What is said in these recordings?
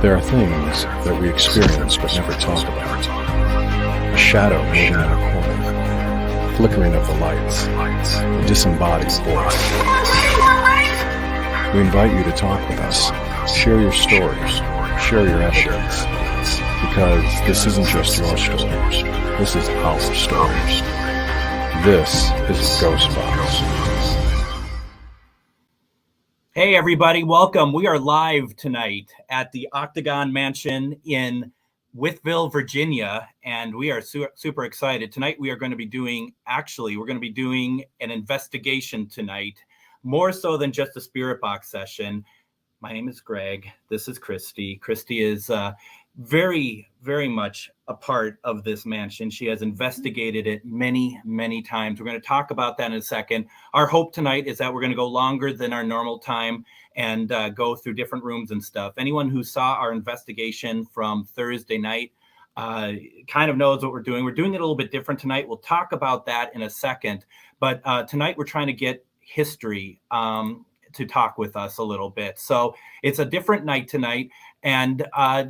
There are things that we experience but never talk about. A shadow moving in a corner, flickering of the lights, a disembodied voice. We invite you to talk with us, share your stories, share your evidence, because this isn't just your story, this is our story. This is GhostBox. Hey everybody, welcome. We are live tonight at the Octagon Mansion in Wytheville, Virginia, and we are super excited. Tonight we are going to be doing, an investigation tonight, more so than just a spirit box session. My name is Greg. This is Christy. Christy is very much a part of this mansion. She has investigated it many times. We're going to talk about that in a second. Our hope tonight is that we're going to go longer than our normal time and go through different rooms and stuff. Anyone who saw our investigation from Thursday night kind of knows what we're doing. We're doing it a little bit different tonight. We'll talk about that in a second. But tonight we're trying to get history to talk with us a little bit. So it's a different night tonight. And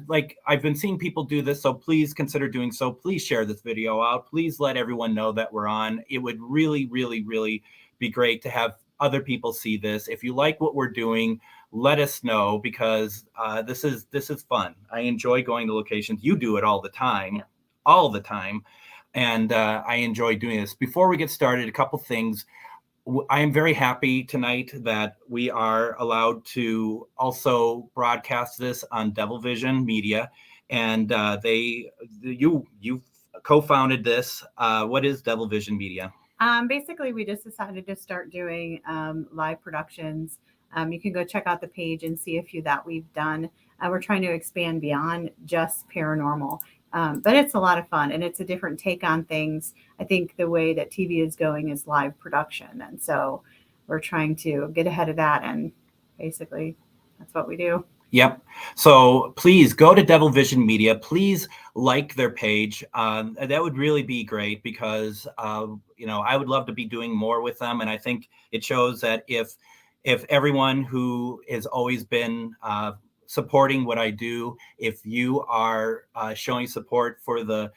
like I've been seeing people do this, so please consider doing so. Please share this video out. Please let everyone know that we're on. It would really be great to have other people see this. If you like what we're doing, let us know, because this is fun. I enjoy going to locations. You do it all the time, and I enjoy doing this. Before we get started, a couple things. I am very happy tonight that we are allowed to also broadcast this on Devil Vision Media, and you've co-founded this. What is Devil Vision Media? Basically, we just decided to start doing live productions. You can go check out the page and see a few that we've done. We're trying to expand beyond just paranormal. But it's a lot of fun, and it's a different take on things. I think the way that TV is going is live production. And so we're trying to get ahead of that. And basically, that's what we do. Yep. So please go to Devil Vision Media. Please like their page. That would really be great, because, I would love to be doing more with them. And I think it shows that if everyone who has always been supporting what I do, if you are showing support for the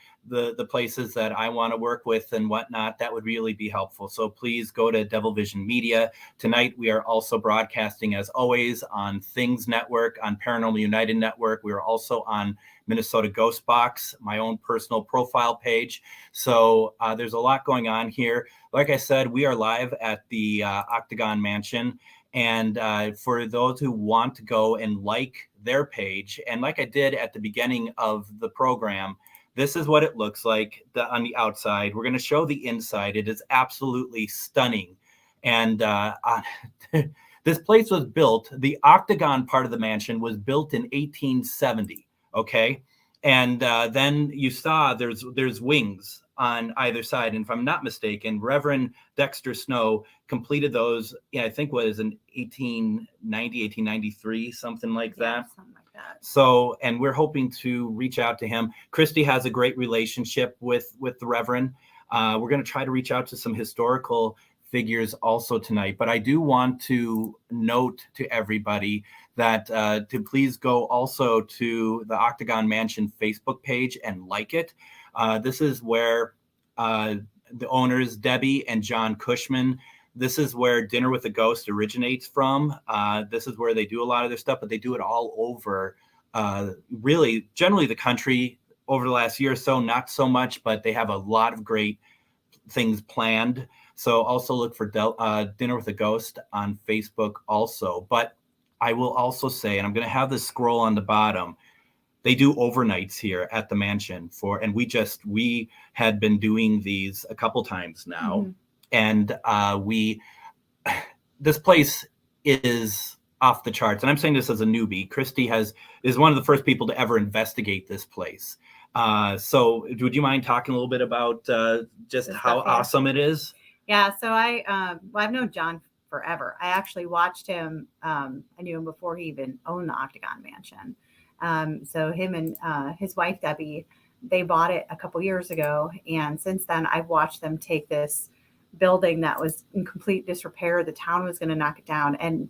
places that I want to work with and whatnot, that would really be helpful. So please go to Devil Vision Media. Tonight we are also broadcasting, as always, on Things Network, on Paranormal United Network. We are also on Minnesota GhostBox, my own personal profile page. So there's a lot going on here. Like I said, we are live at the Octagon Mansion. And for those who want to go and like their page, and like I did at the beginning of the program, this is what it looks like on the outside. We're going to show the inside. It is absolutely stunning. And this place was built, the Octagon part of the mansion was built in 1870, okay? And then you saw there's wings on either side. And if I'm not mistaken, Reverend Dexter Snow completed those, I think was in 1890, 1893, something like that. Something like that. So, and we're hoping to reach out to him. Christy has a great relationship with the Reverend. We're going to try to reach out to some historical figures also tonight. But I do want to note to everybody that to please go also to the Octagon Mansion Facebook page and like it. This is where the owners, Debbie and John Cushman, this is where Dinner with a Ghost originates from. This is where they do a lot of their stuff, but they do it all over, really, generally the country. Over the last year or so, not so much, but they have a lot of great things planned. So also look for Dinner with a Ghost on Facebook also. But I will also say, and I'm going to have this scroll on the bottom, they do overnights here at the mansion and we had been doing these a couple times now. Mm-hmm. And this place is off the charts. And I'm saying this as a newbie. Christy is one of the first people to ever investigate this place. So would you mind talking a little bit about just how awesome it is? Yeah. So I've known John forever. I actually watched him. I knew him before he even owned the Octagon Mansion. So him and his wife, Debbie, they bought it a couple years ago. And since then, I've watched them take this building that was in complete disrepair. The town was going to knock it down. And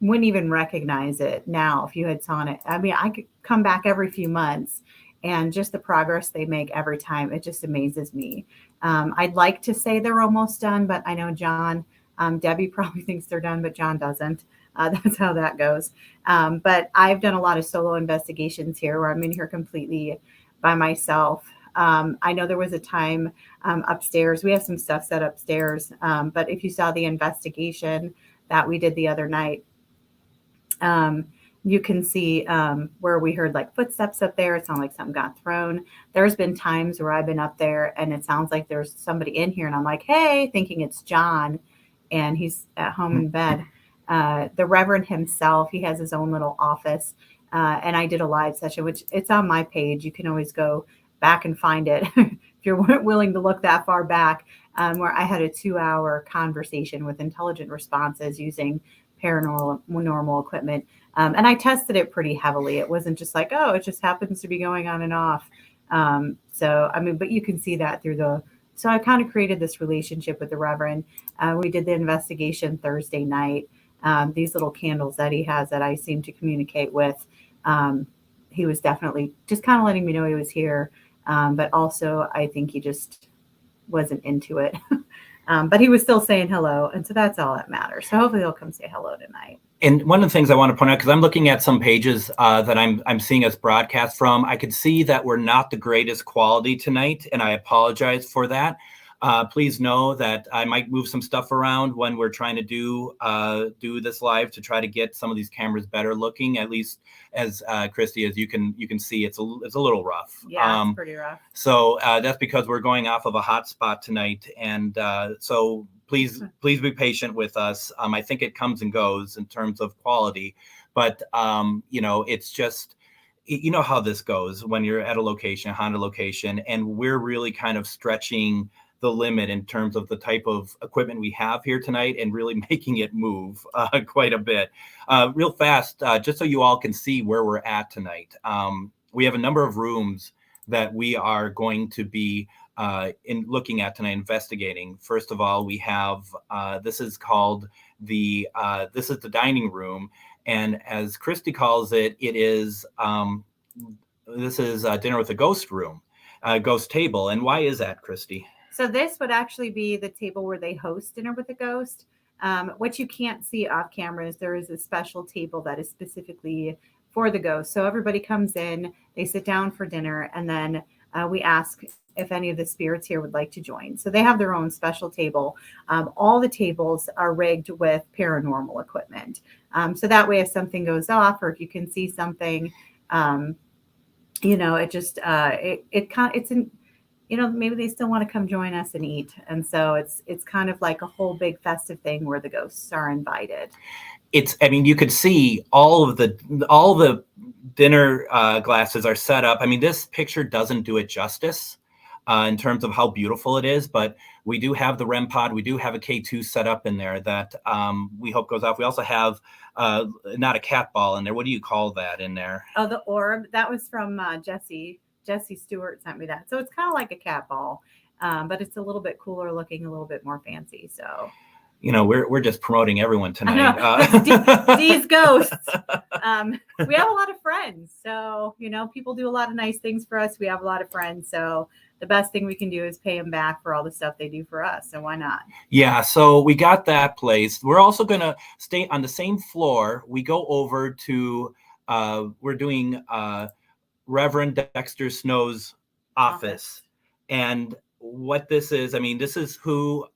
wouldn't even recognize it now if you had saw it. I mean, I could come back every few months, and just the progress they make every time, it just amazes me. I'd like to say they're almost done, but I know John, Debbie probably thinks they're done, but John doesn't. That's how that goes. But I've done a lot of solo investigations here where I'm in here completely by myself. I know there was a time upstairs. We have some stuff set upstairs. But if you saw the investigation that we did the other night, you can see where we heard like footsteps up there. It sounded like something got thrown. There's been times where I've been up there and it sounds like there's somebody in here and I'm like, hey, thinking it's John, and he's at home in bed. The Reverend himself, he has his own little office. And I did a live session, which it's on my page. You can always go back and find it if you're willing to look that far back, where I had a 2-hour conversation with intelligent responses using paranormal equipment. And I tested it pretty heavily. It wasn't just like, oh, it just happens to be going on and off. So, I mean, but you can see that through so I kind of created this relationship with the Reverend. We did the investigation Thursday night. These little candles that he has that I seem to communicate with. He was definitely just kind of letting me know he was here. But also I think he just wasn't into it. But he was still saying hello. And so that's all that matters. So hopefully he'll come say hello tonight. And one of the things I want to point out, because I'm looking at some pages that I'm seeing us broadcast from, I could see that we're not the greatest quality tonight, and I apologize for that. Please know that I might move some stuff around when we're trying to do this live to try to get some of these cameras better looking. At least as Christy, as you can see, it's a little rough. Yeah, it's pretty rough. So that's because we're going off of a hot spot tonight, and so please be patient with us. I think it comes and goes in terms of quality, but it's just, you know how this goes when you're at a location, a Honda location, and we're really kind of stretching the limit in terms of the type of equipment we have here tonight and really making it move quite a bit. Real fast, just so you all can see where we're at tonight. We have a number of rooms that we are going to be looking at tonight, investigating. First of all, we have, this is called this is the dining room. And as Christy calls it, this is dinner with a ghost room, ghost table. And why is that, Christy? So this would actually be the table where they host dinner with a ghost. What you can't see off camera is there is a special table that is specifically for the ghost. So everybody comes in, they sit down for dinner, and then we ask if any of the spirits here would like to join. So they have their own special table. All the tables are rigged with paranormal equipment. So that way, if something goes off or if you can see something, it just, maybe they still want to come join us and eat. And so it's kind of like a whole big festive thing where the ghosts are invited. You could see all the dinner glasses are set up. I mean, this picture doesn't do it justice in terms of how beautiful it is, but we do have the REM pod. We do have a K2 set up in there that we hope goes off. We also have not a cat ball in there. What do you call that in there? Oh, the orb. That was from Jesse. Jesse Stewart sent me that. So it's kind of like a cat ball, but it's a little bit cooler looking, a little bit more fancy. So, we're just promoting everyone tonight. These ghosts. We have a lot of friends. So, people do a lot of nice things for us. We have a lot of friends. So the best thing we can do is pay them back for all the stuff they do for us. So why not? Yeah. So we got that place. We're also going to stay on the same floor. We go over to, we're doing, Reverend Dexter Snow's office. And what this is, this is who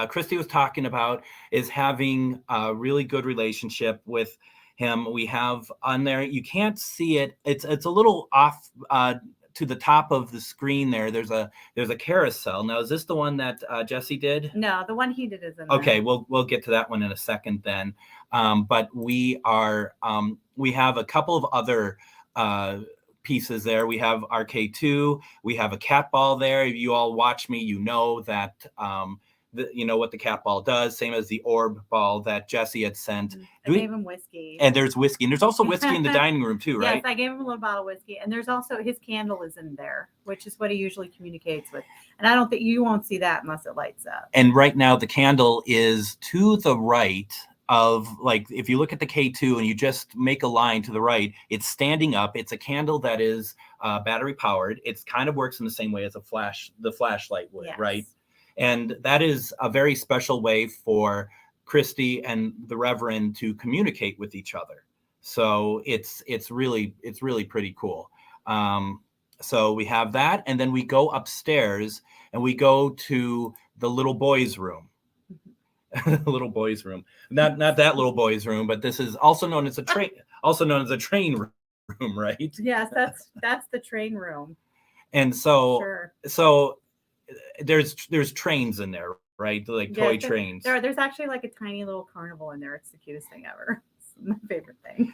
Christy was talking about, is having a really good relationship with him. We have on there, you can't see it. It's a little off to the top of the screen there. There's a carousel. Now, is this the one that Jesse did? No, the one he did is in okay, there. We'll get to that one in a second then. But we have a couple of other pieces there. We have our K2, we have a cat ball there. If you all watch me, you know that what the cat ball does, same as the orb ball that Jesse had sent. I gave him whiskey. And there's whiskey. And there's also whiskey in the dining room too, right? Yes, I gave him a little bottle of whiskey. And there's also his candle is in there, which is what he usually communicates with. And I don't think you won't see that unless it lights up. And right now the candle is to the right. of, like, if you look at the K2 and you just make a line to the right, it's standing up. It's a candle that is battery powered. It kind of works in the same way as the flashlight would, Yes. right? And that is a very special way for Christy and the Reverend to communicate with each other. So it's really pretty cool. So we have that, and then we go upstairs and we go to the little boys' room. Little boys' room, not that little boys' room, but this is also known as a train, room, right? Yes, that's the train room. And so, Sure. so there's trains in there, right? Like toy trains. There's actually like a tiny little carnival in there. It's the cutest thing ever. It's my favorite thing.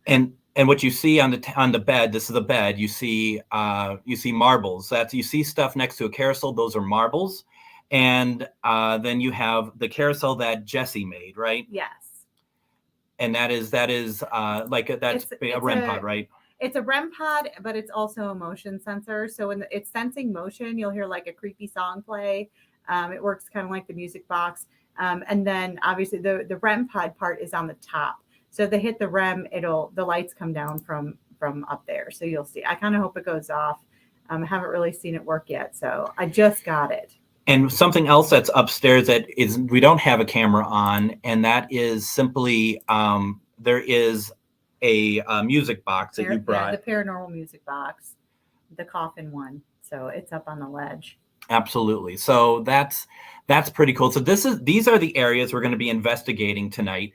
And what you see on the bed, this is the bed. You see marbles. You see stuff next to a carousel. Those are marbles. And then you have the carousel that Jesse made, right? Yes. And that's a REM pod, right? It's a REM pod, but it's also a motion sensor. So when it's sensing motion, you'll hear like a creepy song play. It works kind of like the music box. And then obviously the REM pod part is on the top. So if they hit the REM, the lights come down from up there. So you'll see. I kind of hope it goes off. I haven't really seen it work yet. So I just got it. And something else that's upstairs that we don't have a camera on, and that is simply there is a music box that you brought. Yeah, the paranormal music box, the coffin one. So it's up on the ledge. Absolutely. So that's pretty cool. So these are the areas we're going to be investigating tonight.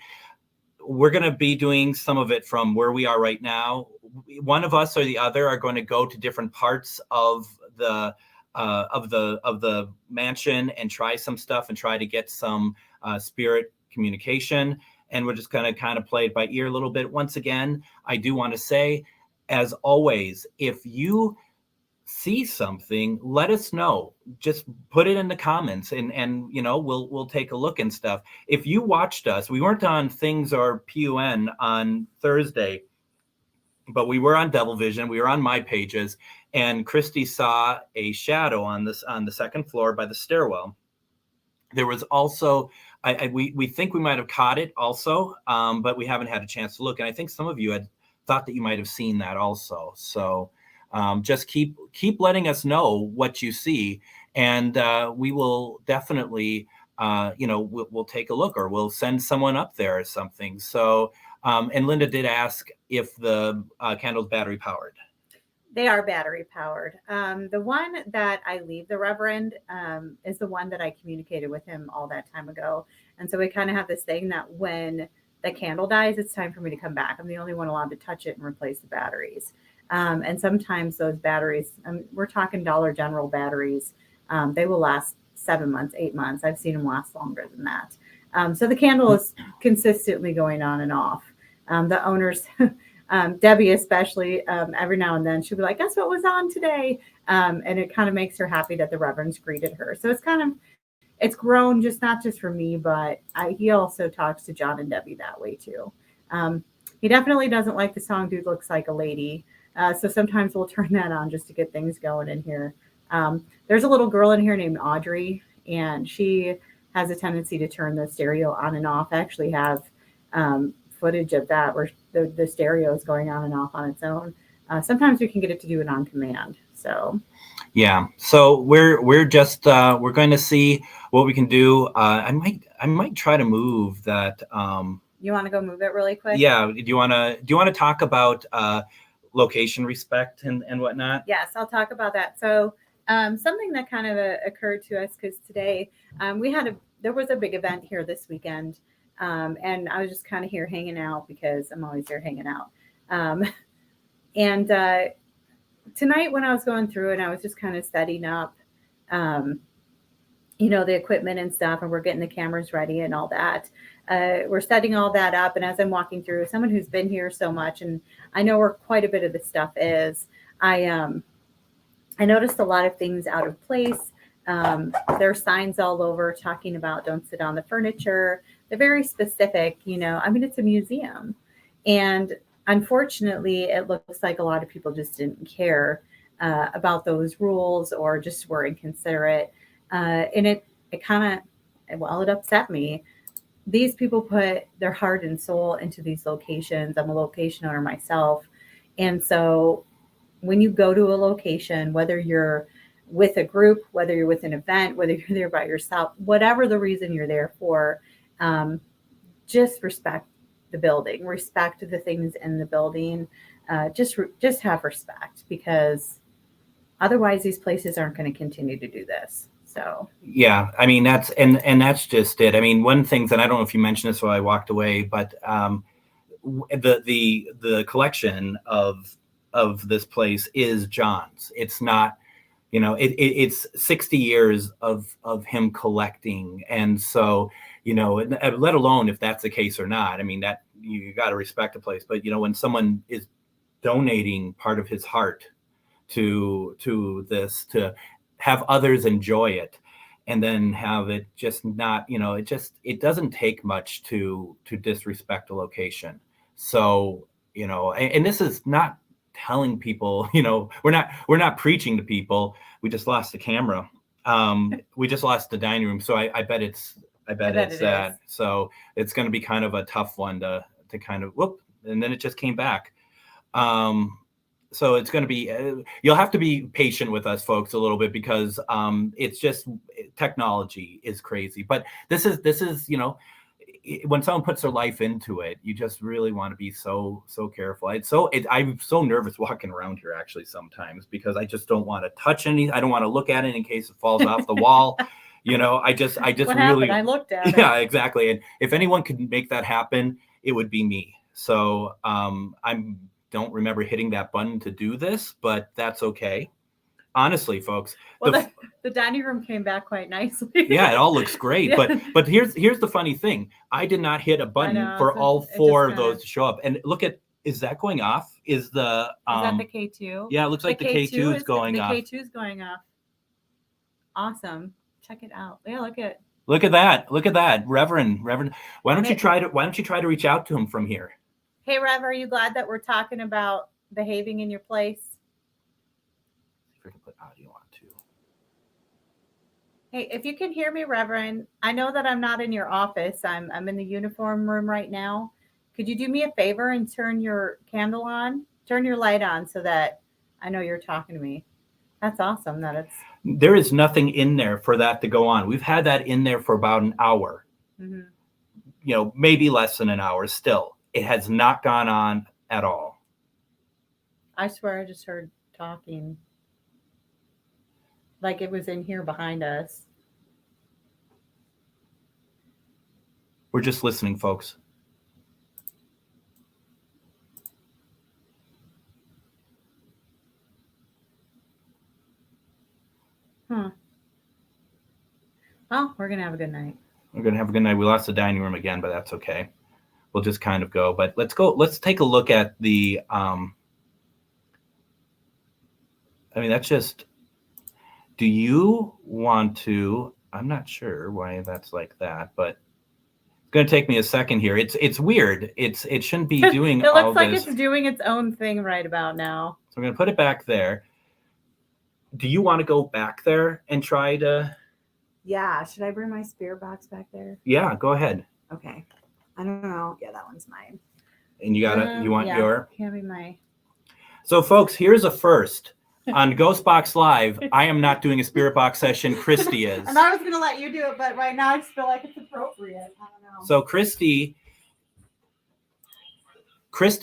We're going to be doing some of it from where we are right now. One of us or the other are going to go to different parts of the mansion and try some stuff and try to get some spirit communication. And we're just going to kind of play it by ear a little bit. Once again, I do want to say, as always, if you see something, let us know. Just put it in the comments and we'll take a look and stuff. If you watched us, we weren't on Things or PUN on Thursday, but we were on Devil Vision. We were on my pages, and Christy saw a shadow on the second floor by the stairwell. There was also, we think we might have caught it also, but we haven't had a chance to look. And I think some of you had thought that you might have seen that also. So just keep letting us know what you see, and we will definitely, we'll take a look, or we'll send someone up there or something. So. And Linda did ask if the candle's battery powered. They are battery powered. The one that I leave the Reverend is the one that I communicated with him all that time ago. And so we kind of have this thing that when the candle dies, it's time for me to come back. I'm the only one allowed to touch it and replace the batteries. And sometimes those batteries, we're talking Dollar General batteries, they will last 7 months, 8 months. I've seen them last longer than that. So the candle is consistently going on and off. The owners, Debbie especially, every now and then she'll be like, guess what was on today? And it kind of makes her happy that the Reverend's greeted her. So it's grown, not just for me, but he also talks to John and Debbie that way too. He definitely doesn't like the song Dude Looks Like a Lady. So sometimes we'll turn that on just to get things going in here. There's a little girl in here named Audrey, and she has a tendency to turn the stereo on and off. I actually have footage of that where the stereo is going on and off on its own. Sometimes we can get it to do it on command. So yeah, so we're just we're going to see what we can do. I might try to move that. You want to go move it really quick? Yeah. Do you want to talk about location respect and whatnot? Yes, I'll talk about that. So something that kind of occurred to us, because today there was a big event here this weekend. And I was just kind of here hanging out because I'm always here hanging out. And tonight when I was going through it, I was just kind of setting up, the equipment and stuff, and we're getting the cameras ready and all that. We're setting all that up. And as I'm walking through, someone who's been here so much, and I know where quite a bit of the stuff is, I noticed a lot of things out of place. There are signs all over talking about don't sit on the furniture. They're very specific, it's a museum. And unfortunately, it looks like a lot of people just didn't care about those rules or just were inconsiderate. And it upset me. these people put their heart and soul into these locations. I'm a location owner myself. And so when you go to a location, whether you're with a group, whether you're with an event, whether you're there by yourself, whatever the reason you're there for, just respect the building, respect the things in the building. Just have respect, because otherwise these places aren't going to continue to do this. So yeah, I mean, that's just it. I mean, one thing that I don't know if you mentioned this while I walked away, but the collection of this place is John's. It's not, you know, it's 60 years of him collecting, and so, you know, let alone if that's the case or not. I mean, that you got to respect the place, but you know, when someone is donating part of his heart to this, to have others enjoy it, and then have it just not, you know, it doesn't take much to disrespect a location. So, you know, and this is not telling people, you know, we're not preaching to people. We just lost the camera. We just lost the dining room. So I bet it's that. is. So it's going to be kind of a tough one to kind of whoop, and then it just came back. So it's going to be, you'll have to be patient with us folks a little bit, because it's just, technology is crazy. But this is, you know, when someone puts their life into it, you just really want to be so careful. I'm so nervous walking around here actually sometimes, because I just don't want to touch any. I don't want to look at it in case it falls off the wall. You know, I just what really happened? I looked at it. Yeah, exactly. And if anyone could make that happen, it would be me. So don't remember hitting that button to do this, but that's okay. Honestly, folks. Well, the dining room came back quite nicely. Yeah, it all looks great. Yeah. But here's the funny thing. I did not hit a button for all four of those to show up. And look at, is that going off? Is that the K2? Yeah, it looks like the K2 is going off. The K2 is going off. Awesome. Check it out. Yeah, look at that. Reverend. Why don't you try to reach out to him from here? Hey, Rev, are you glad that we're talking about behaving in your place? If we can put audio on too. Hey, if you can hear me, Reverend, I know that I'm not in your office. I'm in the uniform room right now. Could you do me a favor and turn your candle on? Turn your light on so that I know you're talking to me. That's awesome. There is nothing in there for that to go on. We've had that in there for about an hour. Mm-hmm. You know, maybe less than an hour still. It has not gone on at all. I swear I just heard talking. Like it was in here behind us. We're just listening, folks. Well, we're going to have a good night. We're going to have a good night. We lost the dining room again, but that's okay. We'll just kind of go. But let's go. Let's take a look at the, I mean, that's just, do you want to, I'm not sure why that's like that, but it's going to take me a second here. It's weird. It shouldn't be doing it looks all like this. It's doing its own thing right about now. So I'm going to put it back there. Do you want to go back there and try to? Yeah. Should I bring my spirit box back there? Yeah, go ahead. Okay. I don't know. Yeah, that one's mine. And you want your? Hand me my. So, folks, here's a first on GhostBox Live. I am not doing a spirit box session. Christy is. And I was going to let you do it, but right now I just feel like it's appropriate. I don't know. So, Christy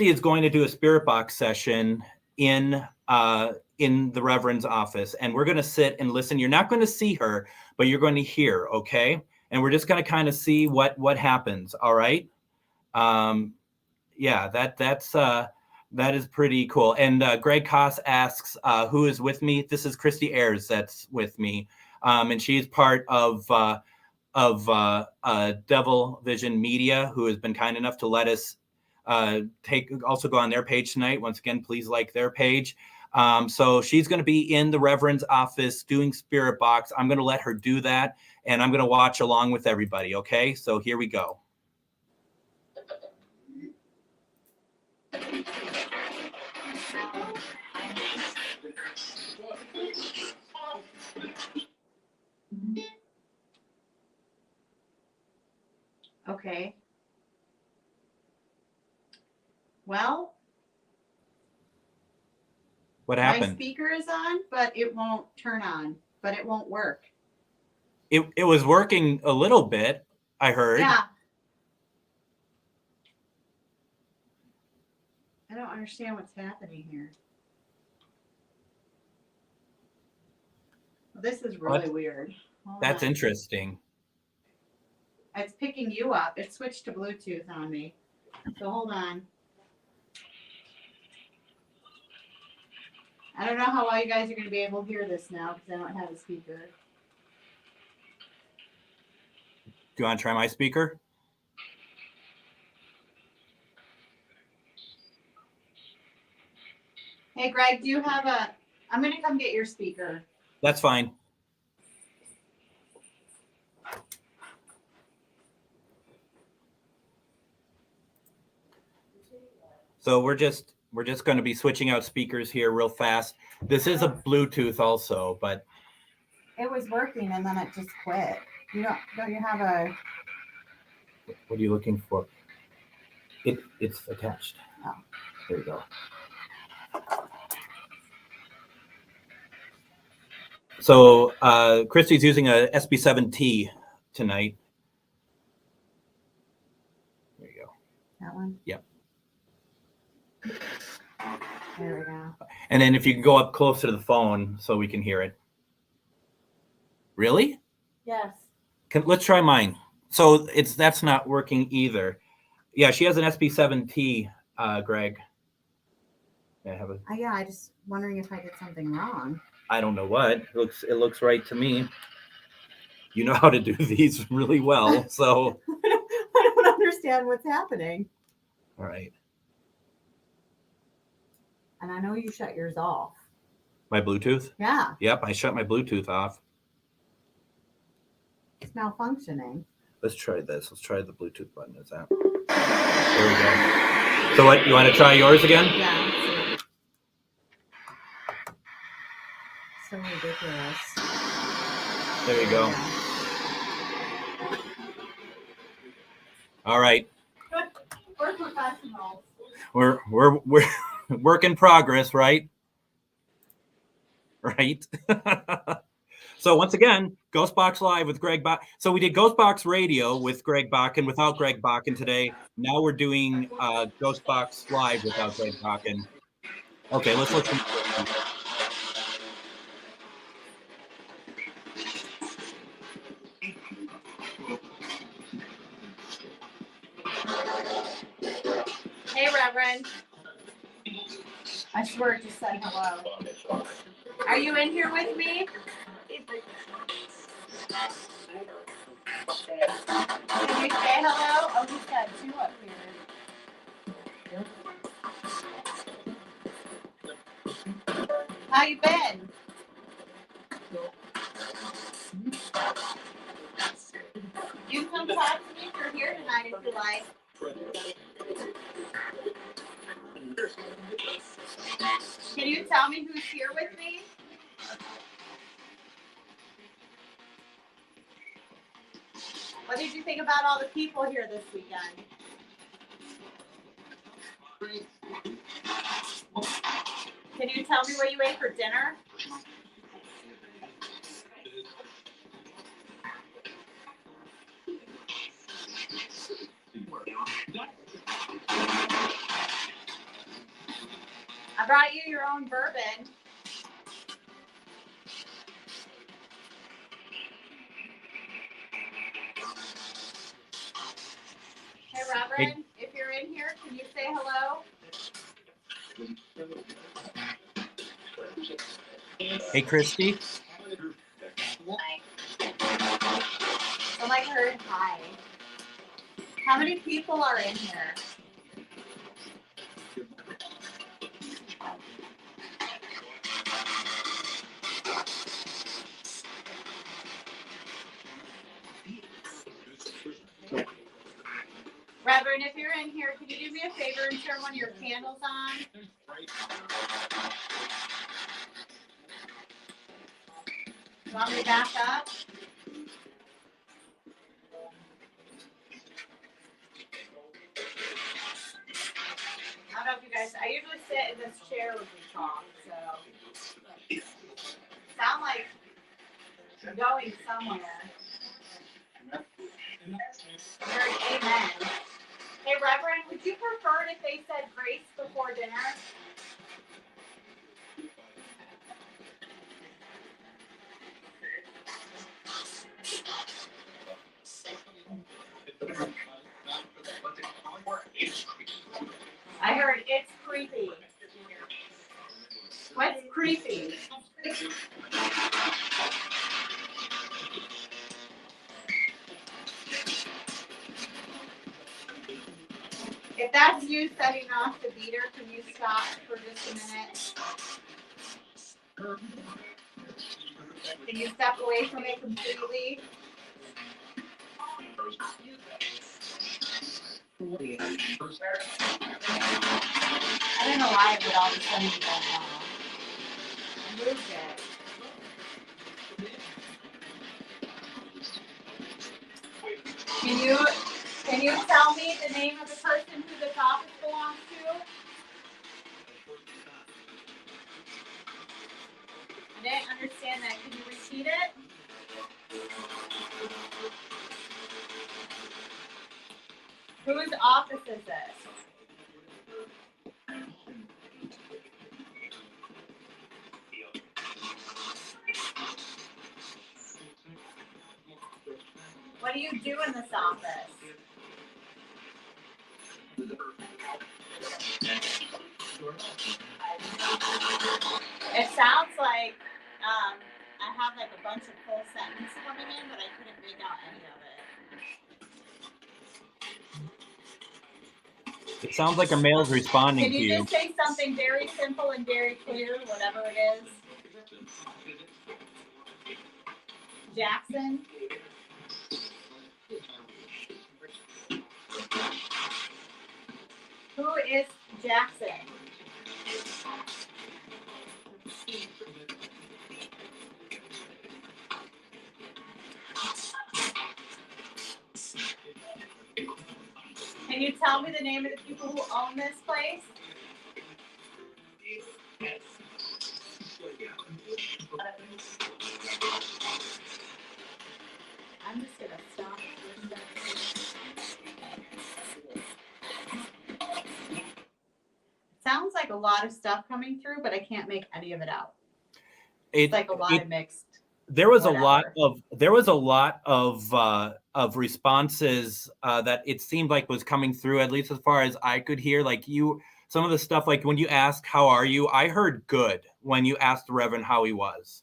is going to do a spirit box session in the Reverend's office, and we're going to sit and listen. You're not going to see her, but you're going to hear, okay? And we're just going to kind of see what happens. All right. Yeah, that is pretty cool. And Greg Koss asks, who is with me? This is Christy Ayers that's with me. And she is part of Devil Vision Media, who has been kind enough to let us also go on their page tonight. Once again, please like their page. So she's going to be in the Reverend's office doing Spirit Box. I'm going to let her do that, and I'm going to watch along with everybody. Okay, so here we go. Okay. What My happened? speaker is on, but it won't turn on, but it won't work. It was working a little bit, I heard. Yeah. I don't understand what's happening here. Well, this is really weird. Hold That's on. interesting. It's picking you up. It switched to Bluetooth on me. So hold on. I don't know how well you guys are going to be able to hear this now because I don't have a speaker. Do you want to try my speaker? Hey, Greg, do you have a... I'm going to come get your speaker. That's fine. So we're just going to be switching out speakers here real fast. This is a Bluetooth also, but It was working and then it just quit. Don't you have a... what are you looking for? It's attached. Oh. There you go. So Christy's using a SB7T tonight. There you go. That one? Yep. There we go. And then if you can go up closer to the phone so we can hear it. Really? Yes. Let's try mine. So that's not working either. Yeah, she has an SB7T, Greg. Yeah, I just wondering if I did something wrong. I don't know what. It looks right to me. You know how to do these really well, so. I don't understand what's happening. All right. And I know you shut yours off. My Bluetooth? Yeah. Yep, I shut my Bluetooth off. It's malfunctioning. Let's try this. Let's try the Bluetooth button. Is that? There we go. So what, you want to try yours again? Yeah. So ridiculous. There you go. All right. We're professionals. We're work in progress, right? Right. So once again, GhostBox Live with Greg Bakun. So we did GhostBox Radio with Greg Bakun without Greg Bakun today. Now we're doing GhostBox Live without Greg Bakun. Okay, let's listen. Hey, Reverend. I swear it just said hello. Are you in here with me? Can you say hello? Oh, he's got two up here. How you been? You can come talk to me if you're here tonight if you like. Can you tell me who's here with me? What did you think about all the people here this weekend? Can you tell me what you ate for dinner? I brought you your own bourbon. Hey, Reverend, if you're in here, can you say hello? Hey, Christy. So I heard hi. How many people are in here? Reverend, if you're in here, can you do me a favor and turn one of your candles on? You want me to back up? I don't know if you guys, I usually sit in this chair with you. talk. So sound like going somewhere. Amen. Hey, Reverend, would you prefer it if they said grace before dinner? I heard it's creepy. What's creepy? If that's you setting off the beater, can you stop for just a minute? Can you step away from it completely? I don't know why it would all of a sudden be going on. I moved it. Can you tell me the name of the person who this office belongs to? I didn't understand that. Can you repeat it? Whose office is this? What do you do in this office? It sounds like I have like a bunch of full sentences coming in, but I couldn't make out any of it. It sounds like a male's responding to you. Can you just say something very simple and very clear, whatever it is? Jackson? Who is Jackson? Can you tell me the name of the people who own this place? I'm just going to stop. Sounds like a lot of stuff coming through, but I can't make any of it out. It's like a lot of mixed. There was a lot of responses that it seemed like was coming through, at least as far as I could hear. Like some of the stuff, like when you asked, "How are you?" I heard good when you asked the Reverend how he was.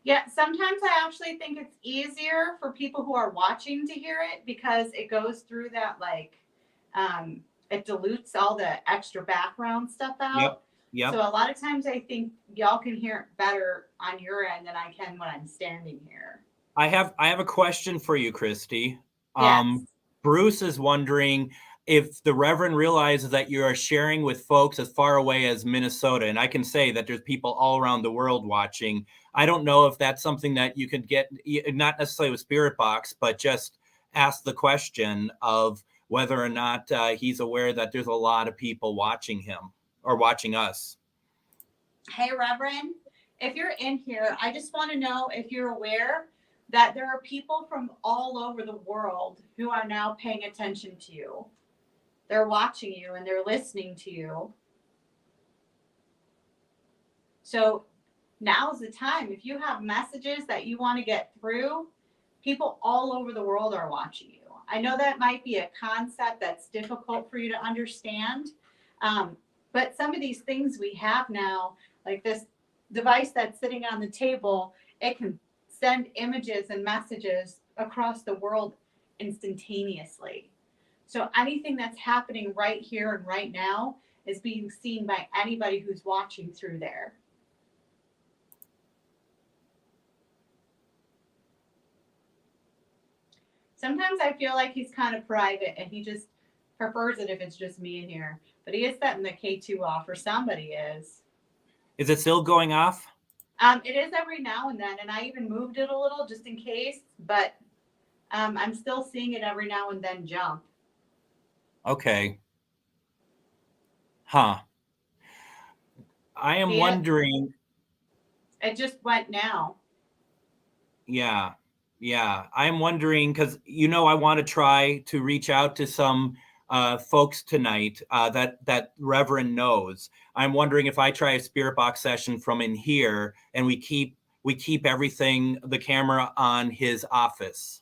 Yeah, sometimes I actually think it's easier for people who are watching to hear it because it goes through that it dilutes all the extra background stuff out. Yep. So a lot of times I think y'all can hear it better on your end than I can when I'm standing here. I have a question for you, Christy. Yes. Bruce is wondering if the Reverend realizes that you are sharing with folks as far away as Minnesota, and I can say that there's people all around the world watching. I don't know if that's something that you could get, not necessarily with Spirit Box, but just ask the question of whether or not he's aware that there's a lot of people watching him or watching us. Hey, Reverend, if you're in here, I just want to know if you're aware that there are people from all over the world who are now paying attention to you. They're watching you and they're listening to you. So now's the time. If you have messages that you want to get through, people all over the world are watching you. I know that might be a concept that's difficult for you to understand, but some of these things we have now, like this device that's sitting on the table, it can send images and messages across the world instantaneously. So anything that's happening right here and right now is being seen by anybody who's watching through there. Sometimes I feel like he's kind of private and he just prefers it if it's just me in here. But he is setting the K2 off, or somebody is. Is it still going off? It is every now and then, and I even moved it a little just in case, but I'm still seeing it every now and then jump. Okay. Huh. I am See it? wondering. It just went now. Yeah. I'm wondering because I want to try to reach out to some folks tonight that Reverend knows. I'm wondering if I try a spirit box session from in here and we keep everything, the camera on his office.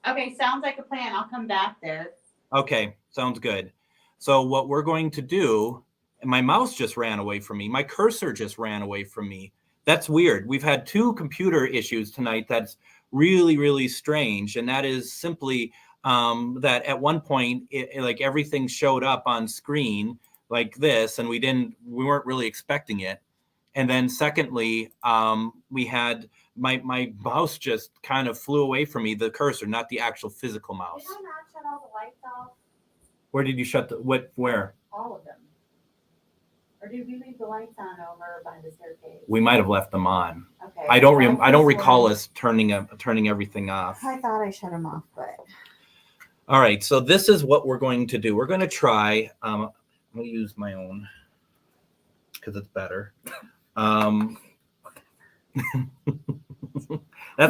Okay, sounds like a plan. I'll come back there. Okay, sounds good. So what we're going to do, and my mouse just ran away from me. My cursor just ran away from me. That's weird. We've had 2 computer issues tonight. That's really, really strange. And that is simply that at one point, like everything showed up on screen like this, and we weren't really expecting it. And then secondly, we had my mouse just kind of flew away from me, the cursor, not the actual physical mouse. Did I not shut all the lights off? Where did you shut where? All of them. Or did we leave the lights on over by the staircase? We might have left them on. Okay. I don't recall us turning everything off. I thought I shut them off, but. All right, so this is what we're going to do. We're going to try. I'm going to use my own because it's better. That's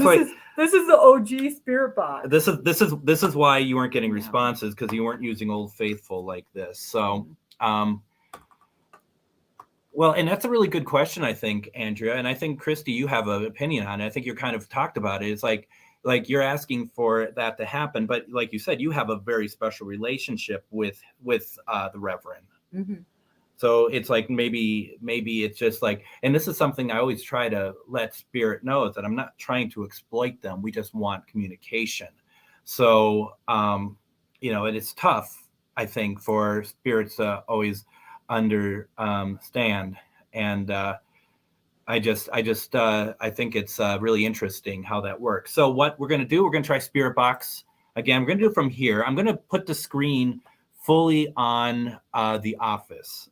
why this is the OG spirit box. this is why you weren't getting responses, because you weren't using Old Faithful like this. So well, and that's a really good question, I think, Andrea, and I think Christy, you have an opinion on it. I think you're kind of talked about it. It's like you're asking for that to happen, but like you said, you have a very special relationship with the Reverend. Mm-hmm. So it's like maybe it's just like, and this is something I always try to let Spirit know, that I'm not trying to exploit them. We just want communication. So and it's tough, I think, for spirits to always understand. And I think it's really interesting how that works. So what we're going to do, we're going to try Spirit Box again. We're going to do it from here. I'm going to put the screen fully on the office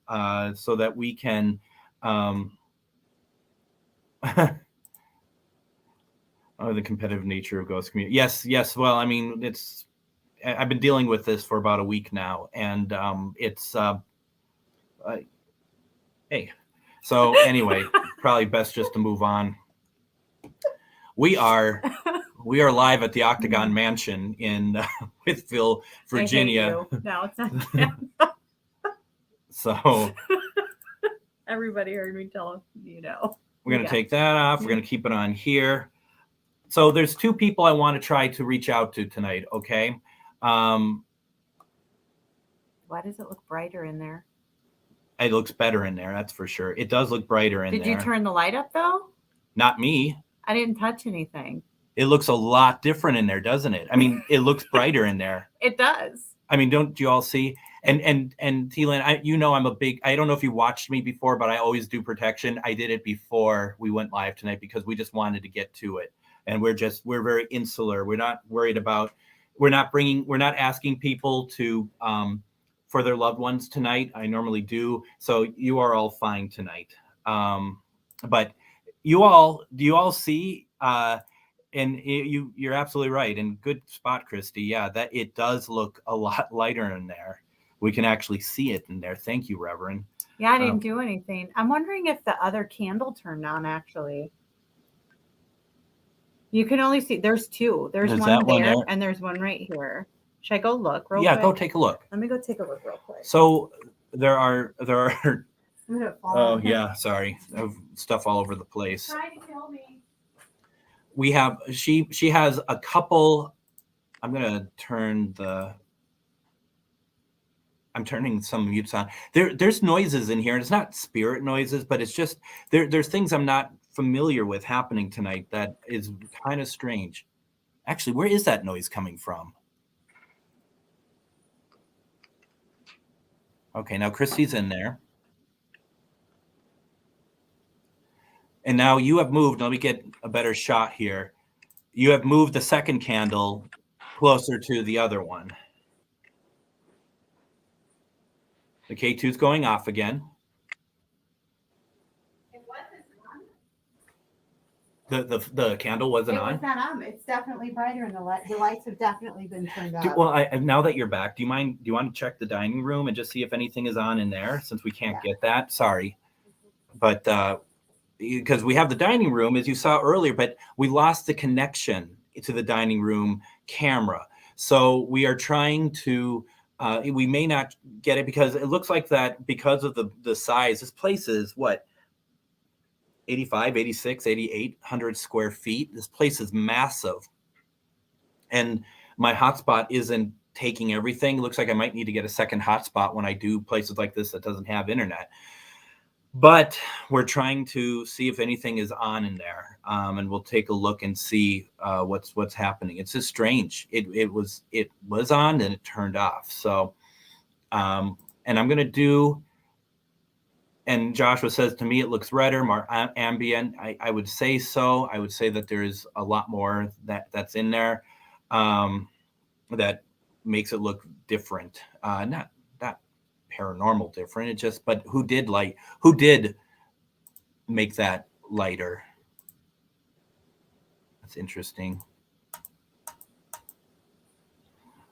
so that we can the competitive nature of ghost community. Yes. Well, I mean, I've been dealing with this for about a week now, and it's hey. So anyway, probably best just to move on. We are live at the Octagon Mansion in Wytheville, Virginia. No, it's not. So Everybody heard me tell we're going to take that off. We're going to keep it on here. So there's 2 people I want to try to reach out to tonight. Okay. Why does it look brighter in there? It looks better in there. That's for sure. It does look brighter in there. Did you turn the light up though? Not me. I didn't touch anything. It looks a lot different in there, doesn't it? I mean, it looks brighter in there. It does. I mean, don't you all see? And T-Lyn, I'm a big, I don't know if you watched me before, but I always do protection. I did it before we went live tonight because we just wanted to get to it. And we're very insular. We're not worried about, we're not asking people to, for their loved ones tonight. I normally do. So you are all fine tonight. But do you all see, and you're absolutely right. And good spot, Christy. Yeah, that it does look a lot lighter in there. We can actually see it in there. Thank you, Reverend. Yeah, I didn't do anything. I'm wondering if the other candle turned on, actually. You can only see, there's 2. There's one there, and there's one right here. Should I go look real quick? Yeah, go take a look. Let me go take a look real quick. So there are Oh, yeah, sorry. I have stuff all over the place. Trying to kill me. We have, she has a couple, I'm turning some mutes on. There's noises in here, and it's not spirit noises, but it's just, there's things I'm not familiar with happening tonight that is kind of strange. Actually, where is that noise coming from? Okay, now Christy's in there. And now you have moved, let me get a better shot here. You have moved the second candle closer to the other one. The K2 is going off again. It wasn't on. The candle wasn't on? It was not on. It's definitely brighter, and the lights have definitely been turned on. Well, now that you're back, do you want to check the dining room and just see if anything is on in there, since we can't get that? Sorry. but because we have the dining room, as you saw earlier, but we lost the connection to the dining room camera. So we are trying to, we may not get it because it looks like that because of the size. This place is what, 85, 86, 8,800 square feet. This place is massive. And my hotspot isn't taking everything. It looks like I might need to get a second hotspot when I do places like this that doesn't have internet. But we're trying to see if anything is on in there, and we'll take a look and see what's happening. It's just strange. It was on and it turned off. So, and I'm gonna do. And Joshua says to me, it looks redder, more ambient. I would say so. I would say that there is a lot more that's in there that makes it look different. Not paranormal different. It just, but who did make that lighter? That's interesting.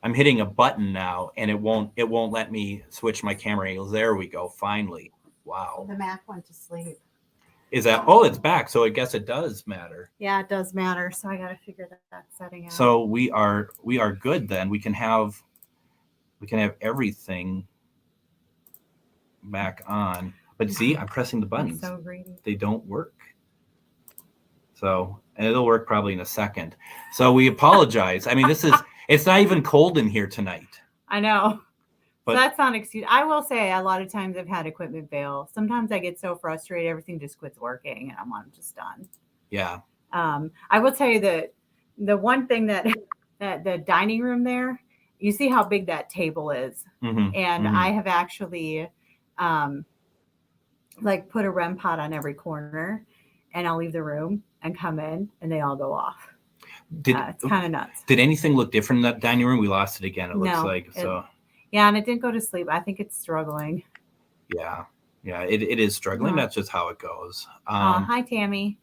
I'm hitting a button now and it won't let me switch my camera angles. There we go. Finally. Wow. The Mac went to sleep. Is that, oh, it's back. So I guess it does matter. Yeah, it does matter. So I got to figure that setting out. So we are good then. We can have everything back on. But see, I'm pressing the buttons. So greedy. They don't work. So, and it'll work probably in a second. So we apologize. I mean, it's not even cold in here tonight. I know. But so that's not an excuse. I will say a lot of times I've had equipment fail. Sometimes I get so frustrated, everything just quits working and I'm just done. Yeah. I will tell you that the one thing that the dining room there, you see how big that table is. Mm-hmm. And I have actually like put a REM pod on every corner and I'll leave the room and come in and they all go off. It's kind of nuts. Did anything look different in that dining room? We lost it again. It looks like so. Yeah, and it didn't go to sleep. I think it's struggling. Yeah, it is struggling. That's just how it goes. Hi, Tammy.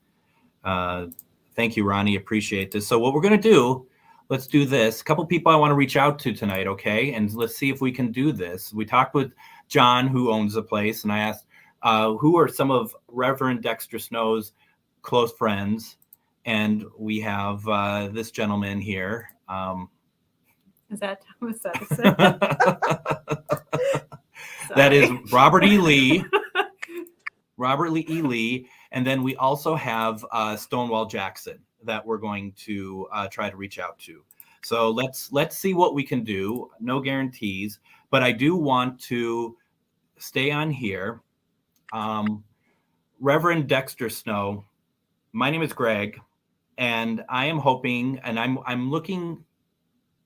Thank you, Ronnie. Appreciate this. So what we're going to do, let's do this. A couple people I want to reach out to tonight, okay? And let's see if we can do this. We talked with John, who owns the place, and I asked, who are some of Reverend Dexter Snow's close friends? And we have this gentleman here. Is that Thomas Edison? That is Robert E. Lee. Robert E. Lee. And then we also have Stonewall Jackson that we're going to try to reach out to. So let's see what we can do. No guarantees, but I do want to stay on here. Reverend Dexter Snow, my name is Greg, and I am hoping, and I'm looking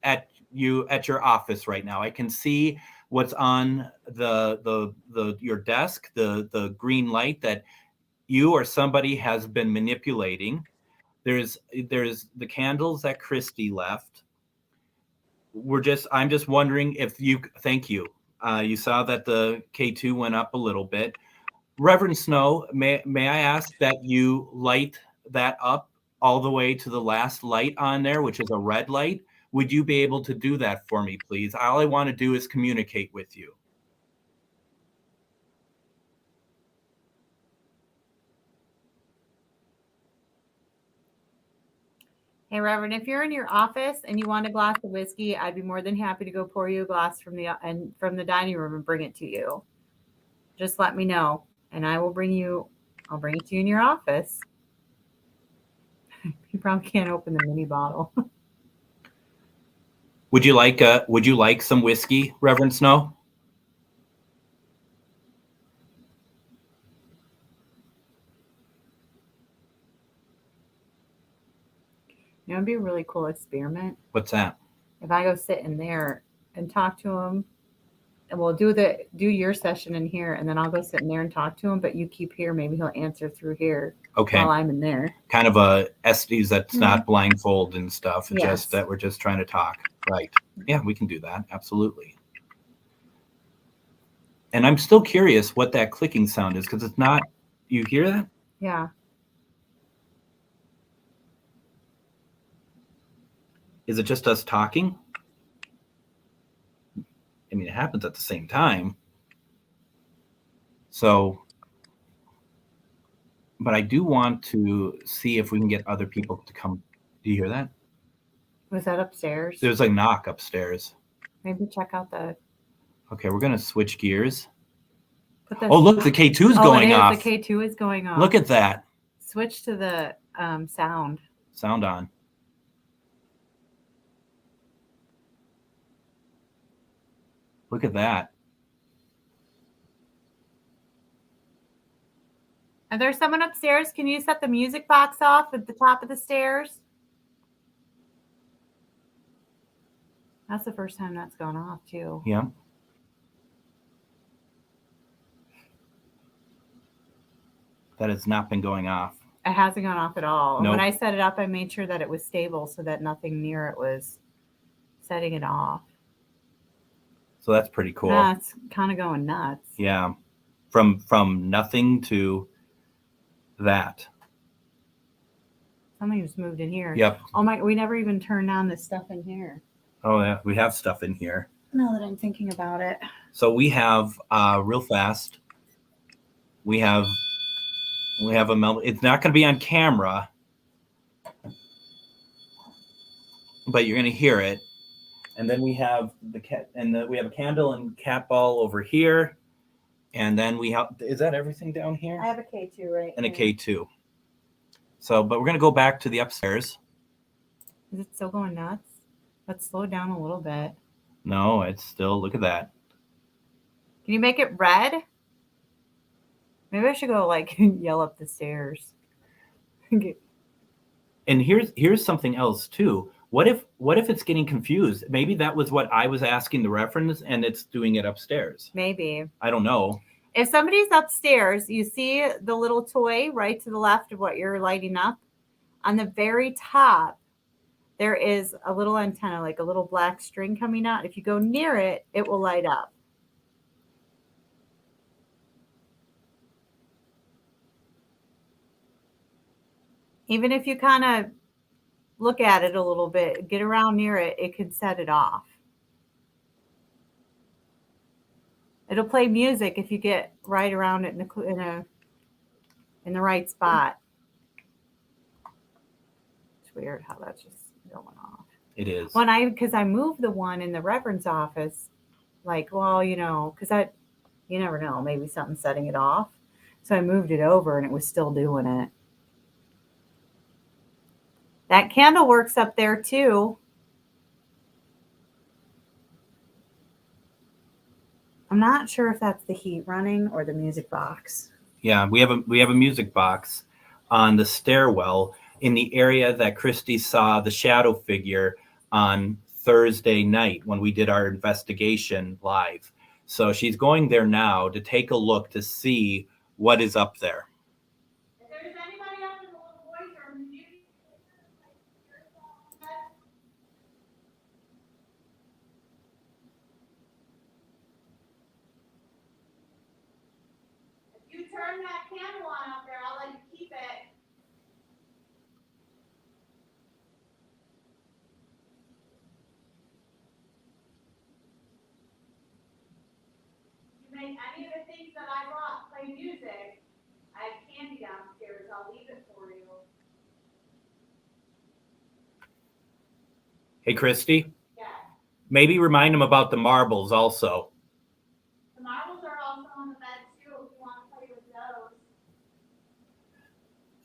at you at your office right now. I can see what's on your desk, the green light that you or somebody has been manipulating. There's the candles that Christy left. I'm just wondering if you, thank you. You saw that the K2 went up a little bit. Reverend Snow, may I ask that you light that up all the way to the last light on there, which is a red light? Would you be able to do that for me, please? All I want to do is communicate with you. Hey, Reverend, if you're in your office and you want a glass of whiskey, I'd be more than happy to go pour you a glass from the dining room and bring it to you. Just let me know, and I'll bring it to you in your office. You probably can't open the mini bottle. Would you like some whiskey, Reverend Snow? You know, it'd be a really cool experiment. What's that? If I go sit in there and talk to him, and we'll do your session in here, and then I'll go sit in there and talk to him, but you keep here. Maybe he'll answer through here. Okay. While I'm in there. Kind of a Estes that's not blindfold and stuff. Yes. Just that we're just trying to talk. Right. Yeah, we can do that. Absolutely. And I'm still curious what that clicking sound is, because it's not, you hear that? Yeah. Is it just us talking? I mean, it happens at the same time. So But I do want to see if we can get other people to come. Do you hear that? Was that upstairs? There's a knock upstairs. Maybe check out the. Okay, we're gonna switch gears. The, oh, look, the K2 is going off. The K2 is going off. Look at that. Switch to the sound. Sound on. Look at that. Is there someone upstairs? Can you set the music box off at the top of the stairs? That's the first time that's gone off, too. Yeah. That has not been going off. It hasn't gone off at all. Nope. When I set it up, I made sure that it was stable so that nothing near it was setting it off. So that's pretty cool. Yeah, it's kind of going nuts. Yeah. From nothing to that. Something just moved in here. Yep. Oh my, we never even turned on this stuff in here. Oh yeah, we have stuff in here. Now that I'm thinking about it. So we have real fast. We have a mel. It's not going to be on camera, but you're going to hear it. And then we have the cat, and we have a candle and cat ball over here. And then we have, is that everything down here? I have a K2 right And here. a K2. So, but we're going to go back to the upstairs. Is it still going nuts? Let's slow down a little bit. No, it's still, look at that. Can you make it red? Maybe I should go like yell up the stairs. And here's something else too. What if it's getting confused? Maybe that was what I was asking the reference and it's doing it upstairs. Maybe. I don't know. If somebody's upstairs, you see the little toy right to the left of what you're lighting up. On the very top, there is a little antenna, like a little black string coming out. If you go near it, it will light up. Even if you kind of look at it a little bit, get around near it, it can set it off. It'll play music if you get right around it in the right spot. It's weird how that's just going off. It is. Because I moved the one in the reverend's office, like, well, because you never know, maybe something's setting it off. So I moved it over and it was still doing it. That candle works up there too. I'm not sure if that's the heat running or the music box. Yeah, we have a music box on the stairwell in the area that Christy saw the shadow figure on Thursday night when we did our investigation live. So she's going there now to take a look to see what is up there. If there's anybody up in the little boys' room, if you turn that candle on up there, I'll let you keep it. You make any of the things that I brought play music. I have candy downstairs. I'll leave it for you. Hey, Christy, Yeah. maybe remind them about the marbles also. The marbles are also on the bed too if you want to play with those.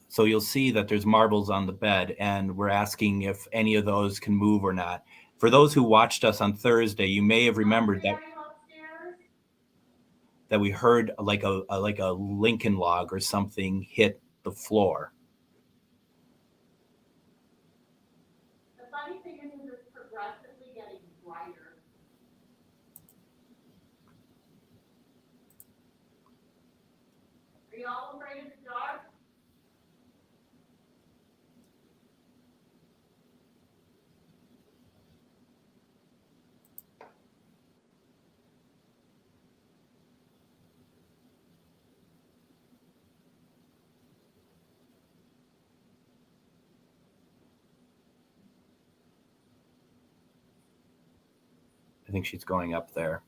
So you'll see that there's marbles on the bed, and we're asking if any of those can move or not. For those who watched us on Thursday, you may have remembered that we heard like a Lincoln log or something hit the floor. The funny thing is it's progressively getting brighter. Are you all afraid of the dark? I think she's going up there.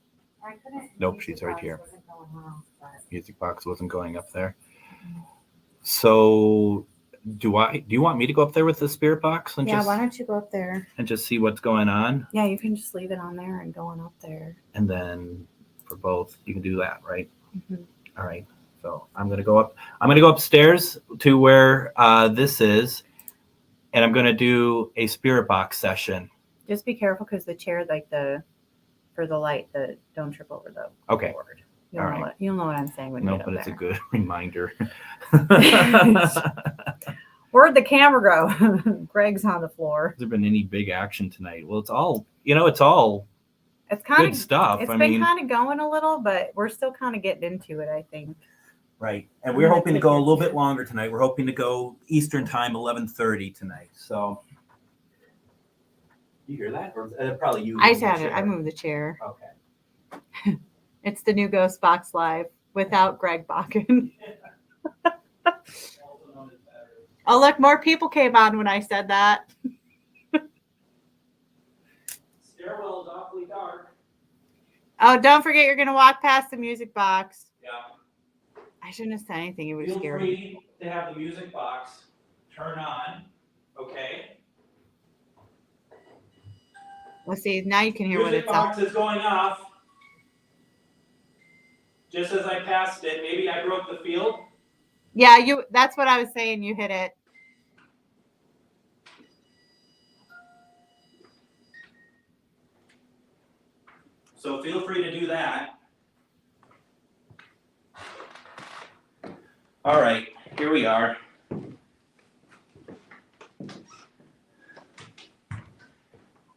I couldn't. Nope, she's right here. Wasn't going off, but Music box wasn't going up there. So do you want me to go up there with the spirit box and why don't you go up there and just see what's going on? Yeah, you can just leave it on there and go on up there. And then for both, you can do that, right? Mm-hmm. All right. So I'm going to go up. I'm going to go upstairs to where this is, and I'm going to do a spirit box session. Just be careful because the chair, for the light, don't trip over the board. You'll know what I'm saying when you get up there. No, but it's a good reminder. Where'd the camera go? Greg's on the floor. Has there been any big action tonight? Well, it's all it's kind good of stuff. It's been kind of going a little, but we're still kind of getting into it, I think. Right. And we're hoping to go a little bit longer tonight. We're hoping to go Eastern time, 11:30 tonight. So you hear that? Or probably you. I said it. I moved the chair. Okay. It's the new GhostBox Live without Greg Bakun. Oh, look, more people came on when I said that. Stairwell is awfully dark. Oh, don't forget you're going to walk past the music box. Yeah. I shouldn't have said anything. It would have scared me. Feel free to have the music box turn on. Okay. Let's see. Now you can hear what Music it's box is going off. Just as I passed it, maybe I broke the field. Yeah, that's what I was saying. You hit it. So feel free to do that. All right, here we are.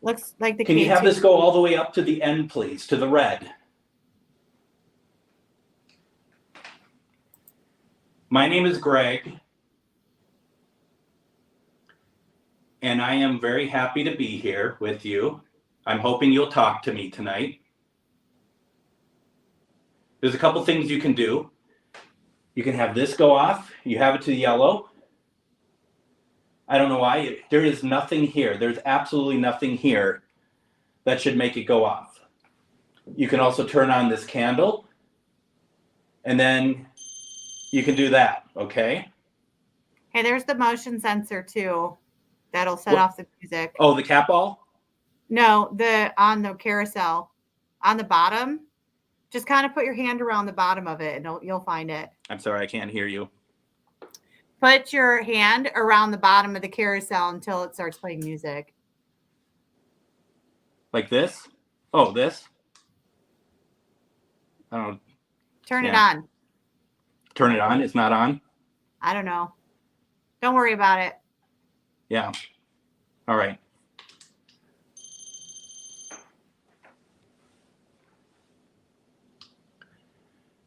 Looks like the Can you have this go all the way up to the end, please, to the red? My name is Greg, and I am very happy to be here with you. I'm hoping you'll talk to me tonight. There's a couple things you can do. You can have this go off. You have it to the yellow. I don't know why. There is nothing here. There's absolutely nothing here that should make it go off. You can also turn on this candle, and then you can do that, okay? Hey, there's the motion sensor too. That'll set off the music. Oh, the cat ball? No, on the carousel, on the bottom. Just kind of put your hand around the bottom of it, and you'll find it. I'm sorry, I can't hear you. Put your hand around the bottom of the carousel until it starts playing music. Like this? Oh, this? I don't know. Turn it on. Turn it on? It's not on? I don't know. Don't worry about it. Yeah. All right.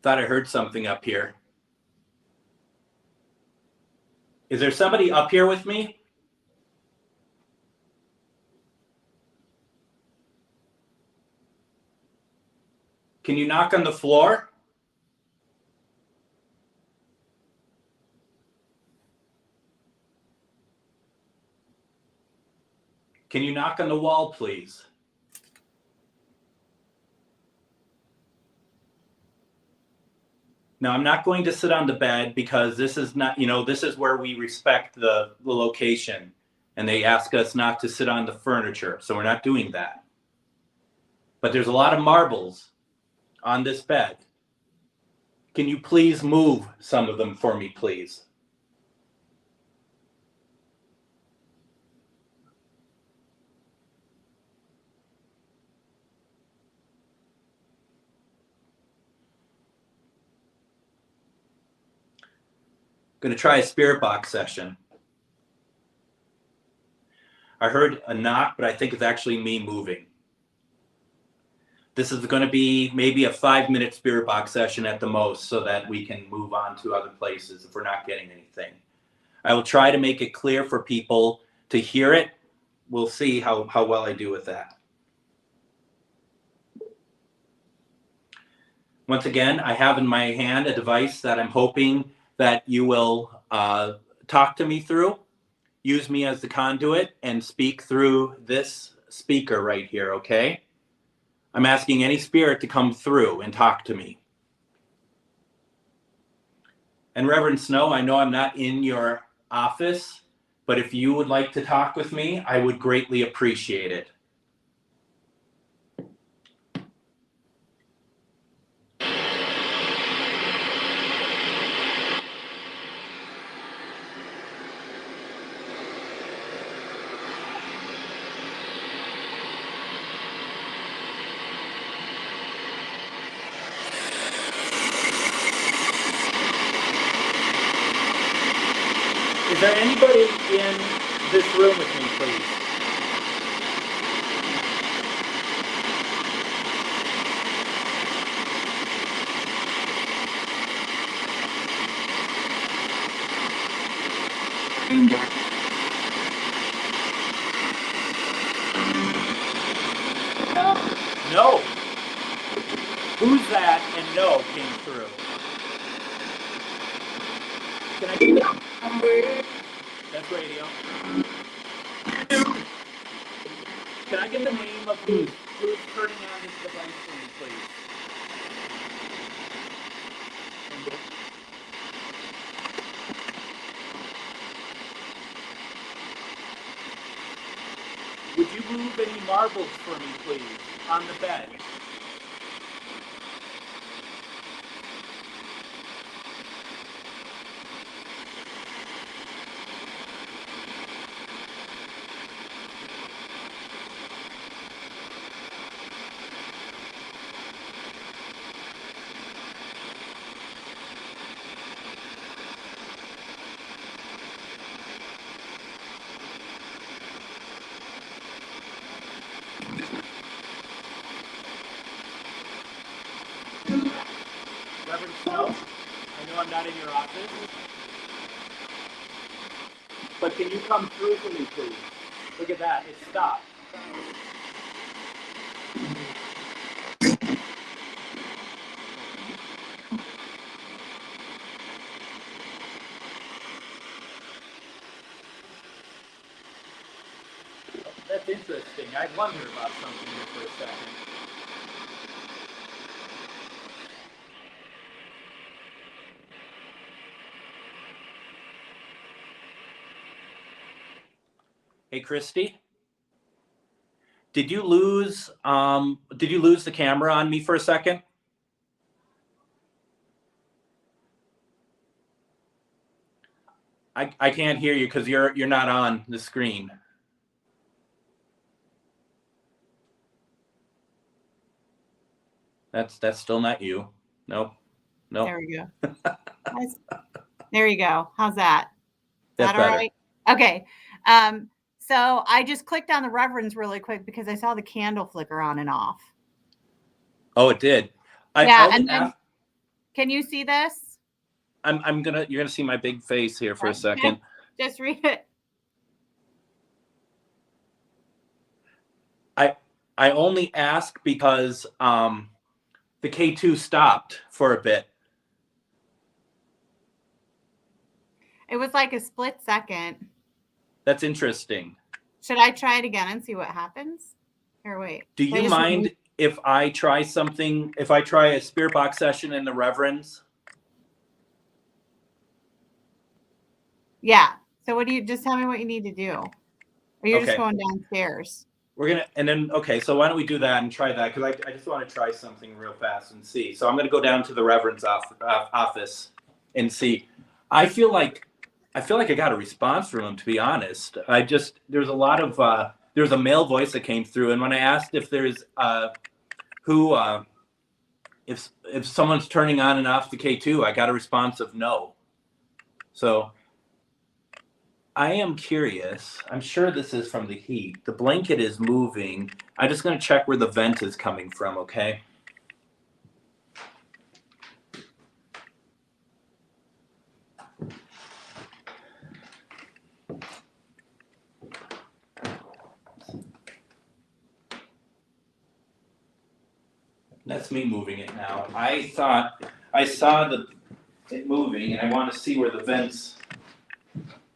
Thought I heard something up here. Is there somebody up here with me? Can you knock on the floor? Can you knock on the wall, please? Now, I'm not going to sit on the bed because this is not, this is where we respect the location. And they ask us not to sit on the furniture. So we're not doing that. But there's a lot of marbles on this bed. Can you please move some of them for me, please? Going to try a spirit box session. I heard a knock, but I think it's actually me moving. This is going to be maybe a 5-minute spirit box session at the most so that we can move on to other places if we're not getting anything. I will try to make it clear for people to hear it. We'll see how well I do with that. Once again, I have in my hand a device that I'm hoping that you will talk to me through. Use me as the conduit and speak through this speaker right here, okay? I'm asking any spirit to come through and talk to me. And Reverend Snow, I know I'm not in your office, but if you would like to talk with me, I would greatly appreciate it. Is there anybody in this room with me, please? No. Who's that? And no came through. Can I get that? That's radio. Can I get the name of who's turning on this device for me, please? Would you move any marbles for me, please, on the bed? Reverend Snow, I know I'm not in your office, but can you come through for me, please? Look at that, it stopped. That's interesting. I wonder about something here for a second. Hey, Christy, did you lose the camera on me for a second? I can't hear you because you're not on the screen. That's still not you. Nope. There we go. There you go. How's that? That's all better. Right? Okay. So I just clicked on the reverends really quick because I saw the candle flicker on and off. Oh, it did. And then, can you see this? You're gonna see my big face here for a second. Just read it. I only ask because the K2 stopped for a bit. It was like a split second. That's interesting. Should I try it again and see what happens? Here, wait. Do you mind if I try something, if I try a spirit box session in the Reverends? Yeah. So just tell me what you need to do. Or you're just going downstairs. We're going to, and then, okay, so why don't we do that and try that? Because I just want to try something real fast and see. So I'm going to go down to the Reverend's office and see. I feel like I got a response from him, to be honest. There's a lot of, there's a male voice that came through. And when I asked if there's, if someone's turning on and off the K2, I got a response of no. So I am curious. I'm sure this is from the heat. The blanket is moving. I'm just going to check where the vent is coming from, okay? That's me moving it now. I thought I saw it moving, and I want to see where the vents.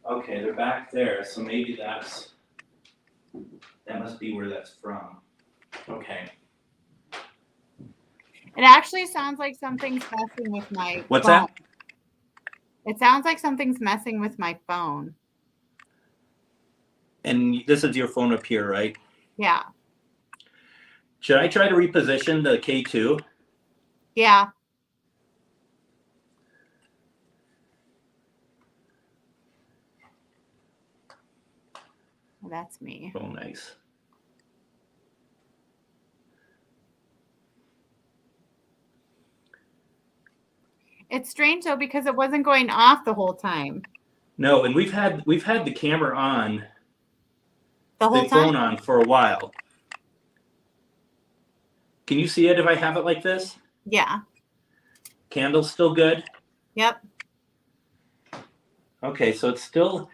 Okay, they're back there, so maybe that must be where that's from. Okay. It actually sounds like something's messing with my What's phone. that? It sounds like something's messing with my phone. And this is your phone up here, right? Yeah. Should I try to reposition the K2? Yeah. Well, that's me. Oh, nice. It's strange though because it wasn't going off the whole time. No, and we've had the camera on, The whole the phone time? on for a while. Can you see it if I have it like this? Yeah. Candle's still good? Yep. Okay, so it's still...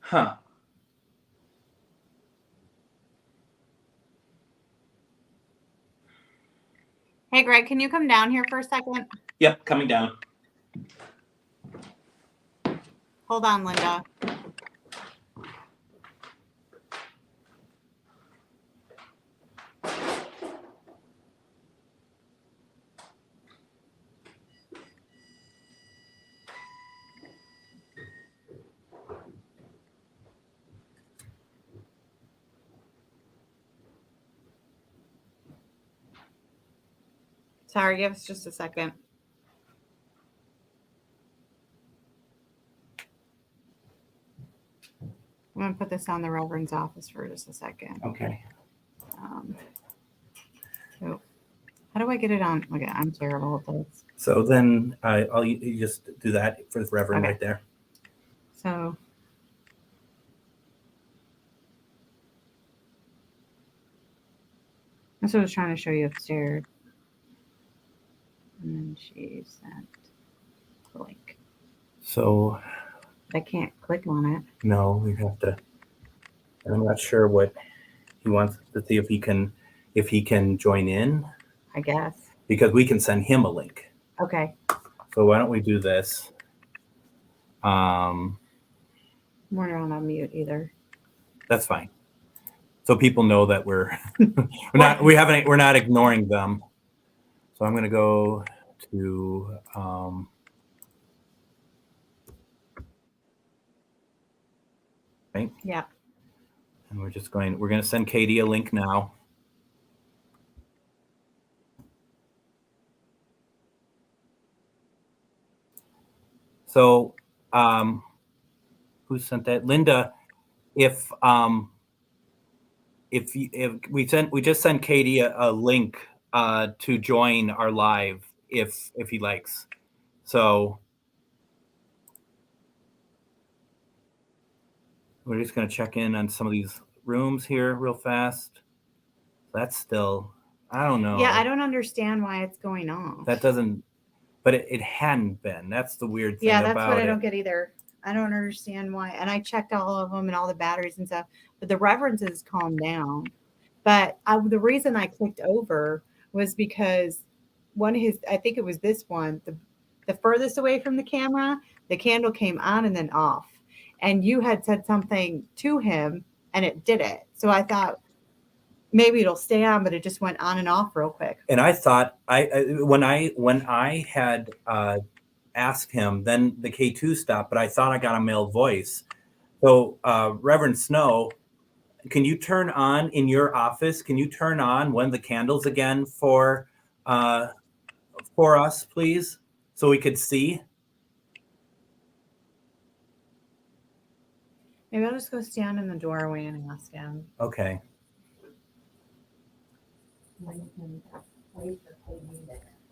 Huh. Hey, Greg, can you come down here for a second? Yep, coming down. Hold on, Linda. Sorry, give us just a second. I'm going to put this on the Reverend's office for just a second. Okay. So how do I get it on? Okay, I'm terrible at this. So then I'll you just do that for the Reverend right there. So that's what I was trying to show you upstairs. And then she sent the link. So I can't click on it. no, we have to. I'm not sure what he wants to see if he can join in, I guess. because we can send him a link. Okay. So why don't we do this? We're not on mute either. That's fine. So people know that we're we're not ignoring them. So I'm going to go to right? Yeah. And we're going to send Katie a link now. So who sent that? Linda, if we just sent Katie a link to join our live if he likes. So we're just going to check in on some of these rooms here real fast. That's still, I don't know. Yeah, I don't understand why it's going off. That doesn't, but it hadn't been. That's the weird thing about it. Yeah, that's what I don't get either. I don't understand why. And I checked all of them and all the batteries and stuff, but the references calmed down. But the reason I clicked over was because I think it was this one, the furthest away from the camera, the candle came on and then off. And you had said something to him and it did it. So I thought maybe it'll stay on, but it just went on and off real quick. And I thought when I had asked him, then the K2 stopped, but I thought I got a male voice. So Reverend Snow, can you turn on in your office? Can you turn on one of the candles again for us, please, so we could see? Maybe I'll just go stand in the doorway and ask him. Okay.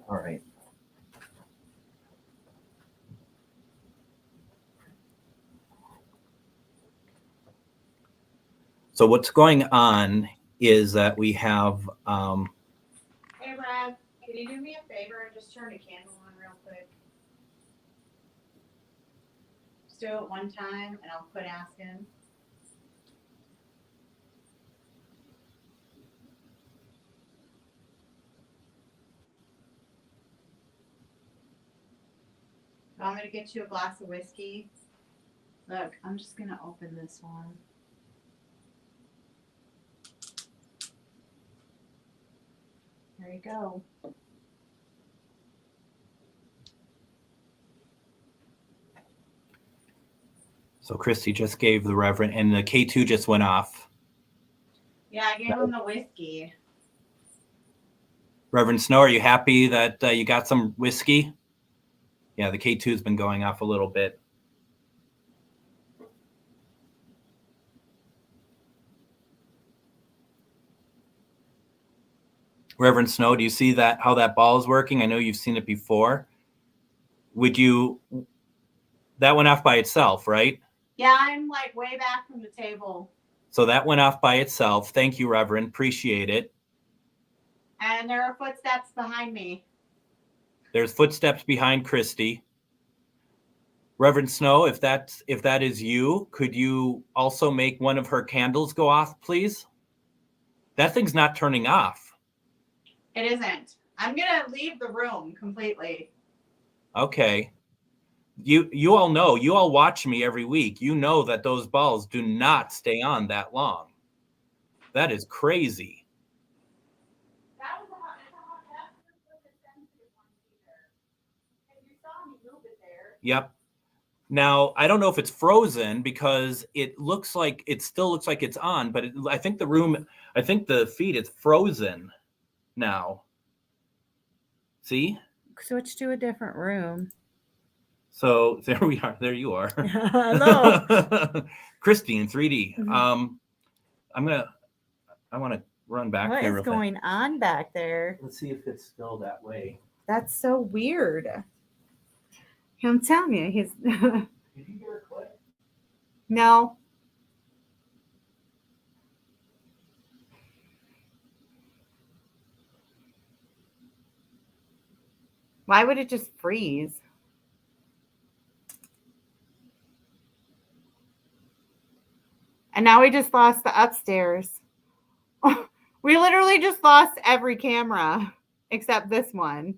All right. So what's going on is that we have. Hey, Brad, can you do me a favor and just turn a candle on real quick? Just do it one time and I'll quit asking. I'm going to get you a glass of whiskey. Look, I'm just going to open this one. There you go. So Christy just gave the Reverend, and the K2 just went off. Yeah, I gave him the whiskey. Reverend Snow, are you happy that you got some whiskey? Yeah, the K2's been going off a little bit. Reverend Snow, do you see that, how that ball is working? I know you've seen it before. That went off by itself, right? Yeah, I'm like way back from the table. So that went off by itself. Thank you, Reverend. Appreciate it. And there are footsteps behind me. There's footsteps behind Christy. Reverend Snow, if that is you, could you also make one of her candles go off, please? That thing's not turning off. It isn't. I'm gonna leave the room completely. Okay. You all know, you all watch me every week. You know that those balls do not stay on that long. That is crazy. That was the sensitive one either. And you saw me move it there. Yep. Now, I don't know if it's frozen because it still looks like it's on, but I think the feed is frozen now. See? Switch to a different room. So there we are. There you are. Hello. Christy in 3D. Mm-hmm. I want to run back What there. is going on back there? Let's see if it's still that way. That's so weird. I'm telling you, he's Did you hear a click? no. Why would it just freeze? And now we just lost the upstairs. We literally just lost every camera except this one.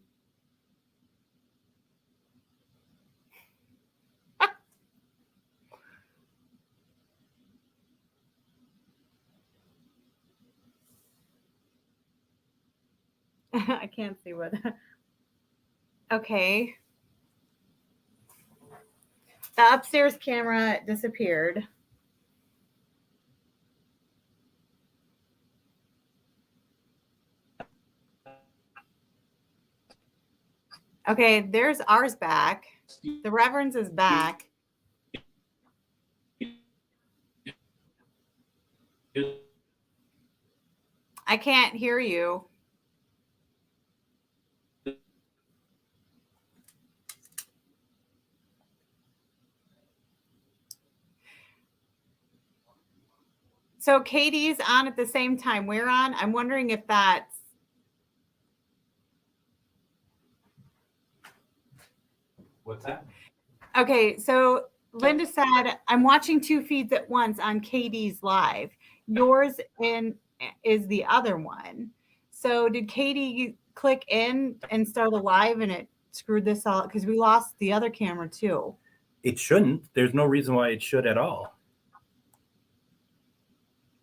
I can't see what. Okay. The upstairs camera disappeared. Okay, there's ours back. The Reverend's is back. I can't hear you. So Katie's on at the same time we're on. I'm wondering if that's. What's that? Okay, so Linda said, I'm watching two feeds at once on Katie's live. Yours is the other one. So did Katie click in and start a live and it screwed this all? Because we lost the other camera too. It shouldn't. There's no reason why it should at all.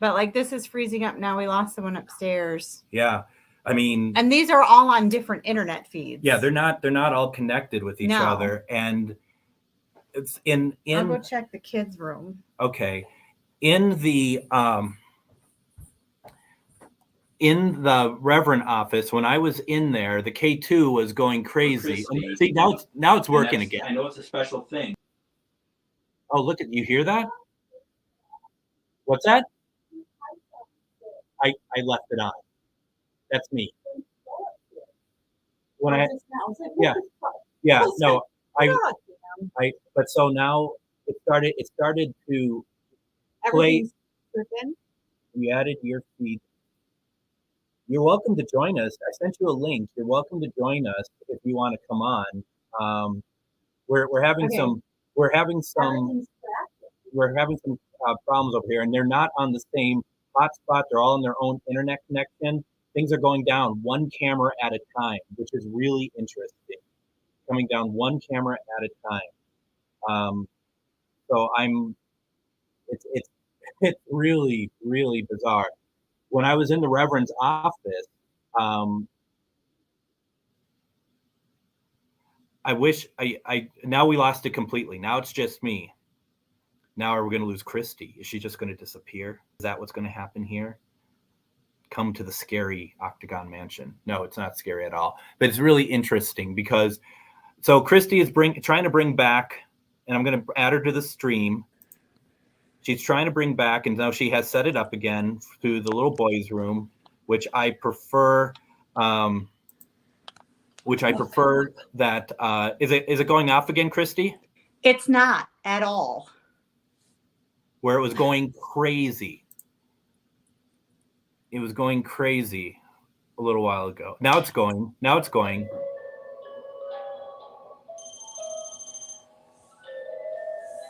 But like this is freezing up now. We lost the one upstairs. Yeah. I mean, and these are all on different internet feeds. Yeah, they're not all connected with each other. And it's in I'll go check the kids' room. Okay. In the Reverend office, when I was in there, the K2 was going crazy. See, now it's working again. I know it's a special thing. Oh, look at you! Hear that? What's that? I left it on. That's me. When no, but so now it started to play. We added your feed. You're welcome to join us. I sent you a link. You're welcome to join us if you want to come on. We're having some problems over here, and they're not on the same hotspot. They're all on their own internet connection. Things are going down one camera at a time, which is really interesting. Coming down one camera at a time. So it's really, really bizarre. When I was in the Reverend's office, I wish I now we lost it completely. Now it's just me. Now are we going to lose Christy? Is she just going to disappear? Is that what's going to happen here? Come to the scary Octagon Mansion. No, it's not scary at all. But it's really interesting because so Christy is trying to bring back, and I'm going to add her to the stream. She's trying to bring back, and now she has set it up again to the little boys' room, which I prefer. That is it going off again, Christy? It's not at all. Where it was going crazy. It was going crazy a little while ago. Now it's going.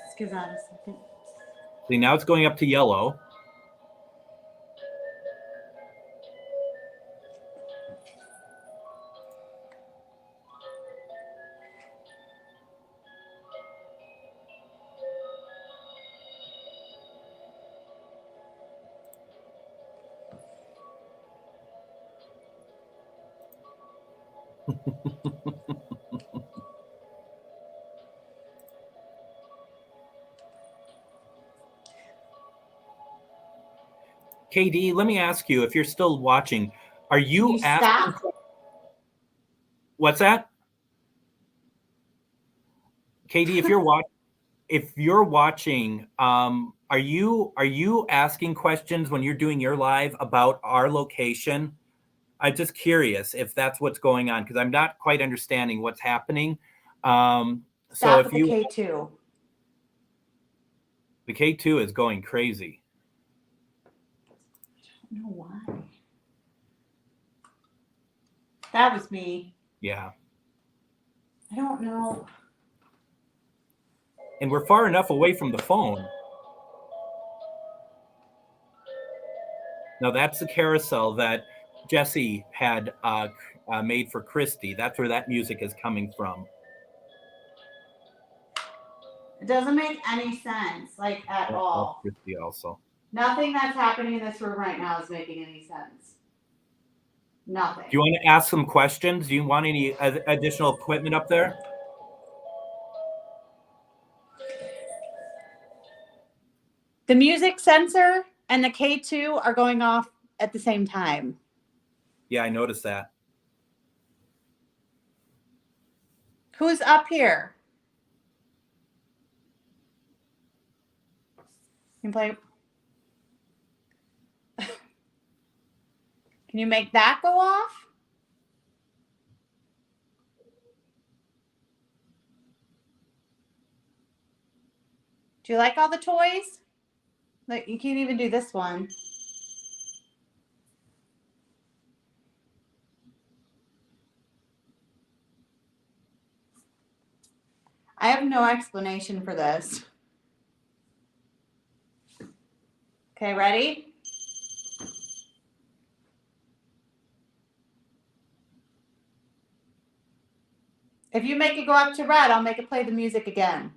Just give that a second. See, now it's going up to yellow. KD, let me ask you, if you're still watching, are you asking? Stop? What's that? KD, if you're watching, are you asking questions when you're doing your live about our location? I'm just curious if that's what's going on because I'm not quite understanding what's happening. So if you K2. The K2 is going crazy. I don't know why. That was me. Yeah. I don't know. And we're far enough away from the phone. Now that's the carousel that Jesse had made for Christy. That's where that music is coming from. It doesn't make any sense, like at all. Christy also. Nothing that's happening in this room right now is making any sense. Nothing. Do you want to ask some questions? Do you want any additional equipment up there? The music sensor and the K2 are going off at the same time. Yeah, I noticed that. Who's up here? You can play. Can you make that go off? Do you like all the toys? Like, you can't even do this one. I have no explanation for this. Okay, ready? If you make it go up to red, I'll make it play the music again.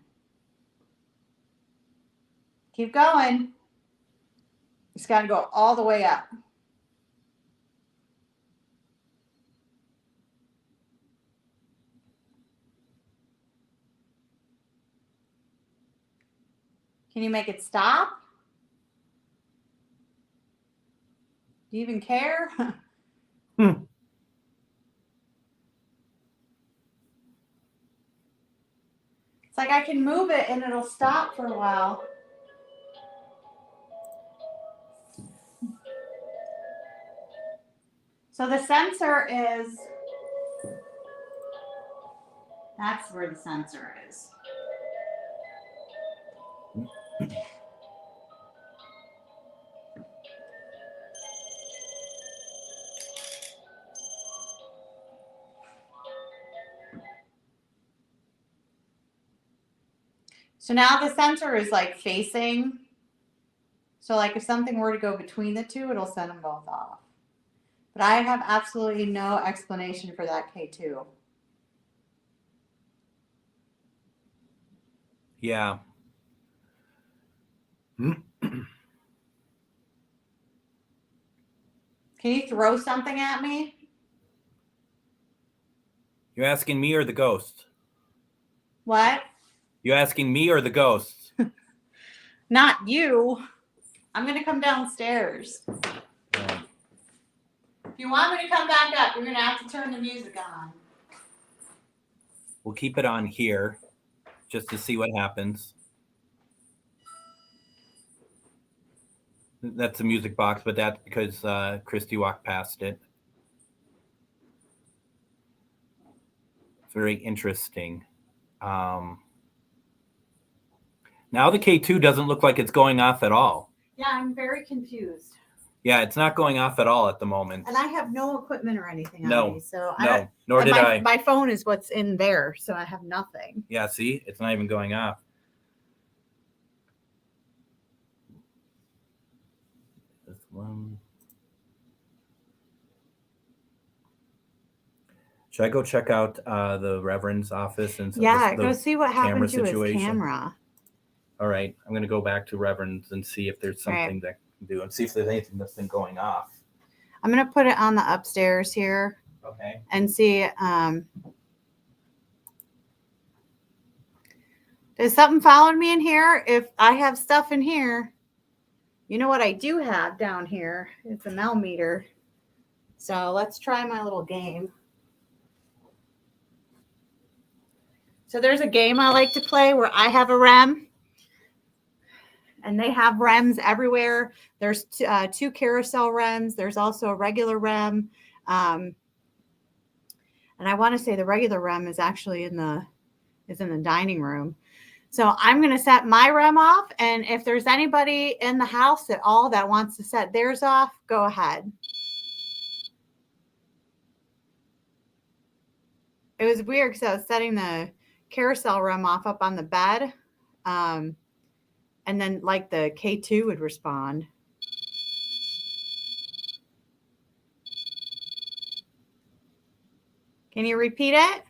Keep going. It's got to go all the way up. Can you make it stop? Do you even care? It's like I can move it and it'll stop for a while. So the sensor is, that's where the sensor is. So now the sensor is like facing. So like if something were to go between the two, it'll send them both off. But I have absolutely no explanation for that K2. Yeah. Can you throw something at me? You're asking me or the ghost? What? You asking me or the ghosts? Not you. I'm going to come downstairs. Oh. If you want me to come back up, you're going to have to turn the music on. We'll keep it on here just to see what happens. That's a music box, but that's because Christy walked past it. It's very interesting. Now the K2 doesn't look like it's going off at all. Yeah, I'm very confused. Yeah, it's not going off at all at the moment. And I have no equipment or anything No, on me, so no, nor did I. My phone is what's in there, so I have nothing. Yeah, see, it's not even going off. This one. Should I go check out the Reverend's office and go see what happened to his camera. All right, I'm going to go back to Reverend's and see if there's something that I can do and see if there's anything that's been going off. I'm going to put it on the upstairs here. Okay. And see. Does something follow me in here? If I have stuff in here, you know what I do have down here? It's a Mel meter. So let's try my little game. So there's a game I like to play where I have a REM. And they have REMs everywhere. There's two carousel REMs. There's also a regular REM. And I want to say the regular REM is actually in the dining room. So I'm going to set my REM off. And if there's anybody in the house at all that wants to set theirs off, go ahead. It was weird because I was setting the carousel REM off up on the bed. And then like the K2 would respond. Can you repeat it?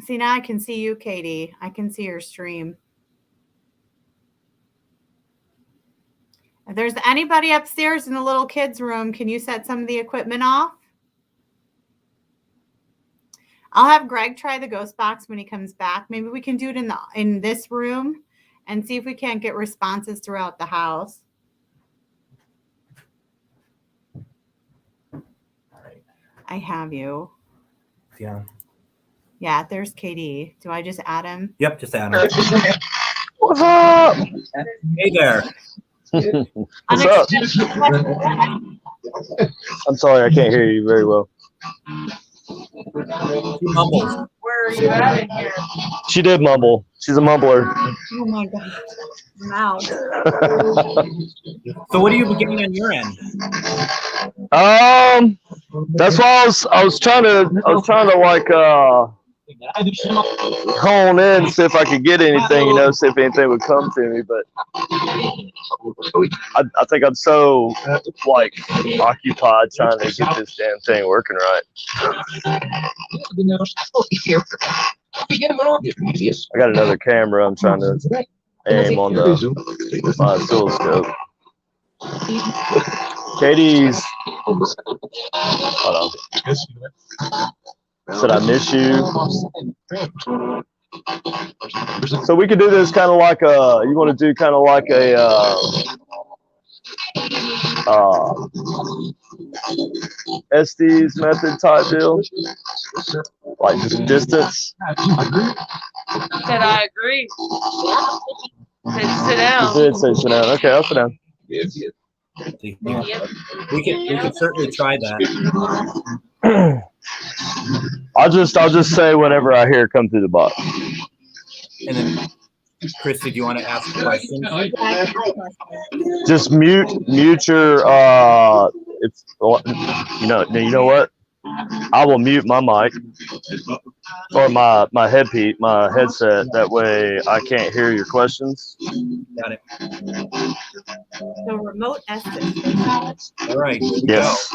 See, now I can see you, Katie. I can see your stream. If there's anybody upstairs in the little kids' room, can you set some of the equipment off? I'll have Greg try the GhostBox when he comes back. Maybe we can do it in this room and see if we can't get responses throughout the house. All right. I have you. Yeah. Yeah, there's Katie. Do I just add him? Yep, just add him. What's up? Hey there. What's up? I'm sorry, I can't hear you very well. She mumbles. Where are you at in here? She did mumble. She's a mumbler. Oh my God. Mouth. So what are you getting on your end? That's why I was trying to like hone in, see if I could get anything, see if anything would come to me, but I think I'm so like occupied trying to get this damn thing working right. I got another camera I'm trying to aim on my oscilloscope. Katie's, hold on. Said I miss you. So we could do this kind of like you want to do kind of like a Estes method type deal, like just distance. Said I agree. Said sit down. You did say sit down. Okay, I'll sit down. We can certainly try that. I'll just say whenever I hear it come through the box. And then, Christy, do you want to ask a question? Just mute your it's you know what? I will mute my mic or my headset. That way I can't hear your questions. Got it. So remote Estes. All right. Yes.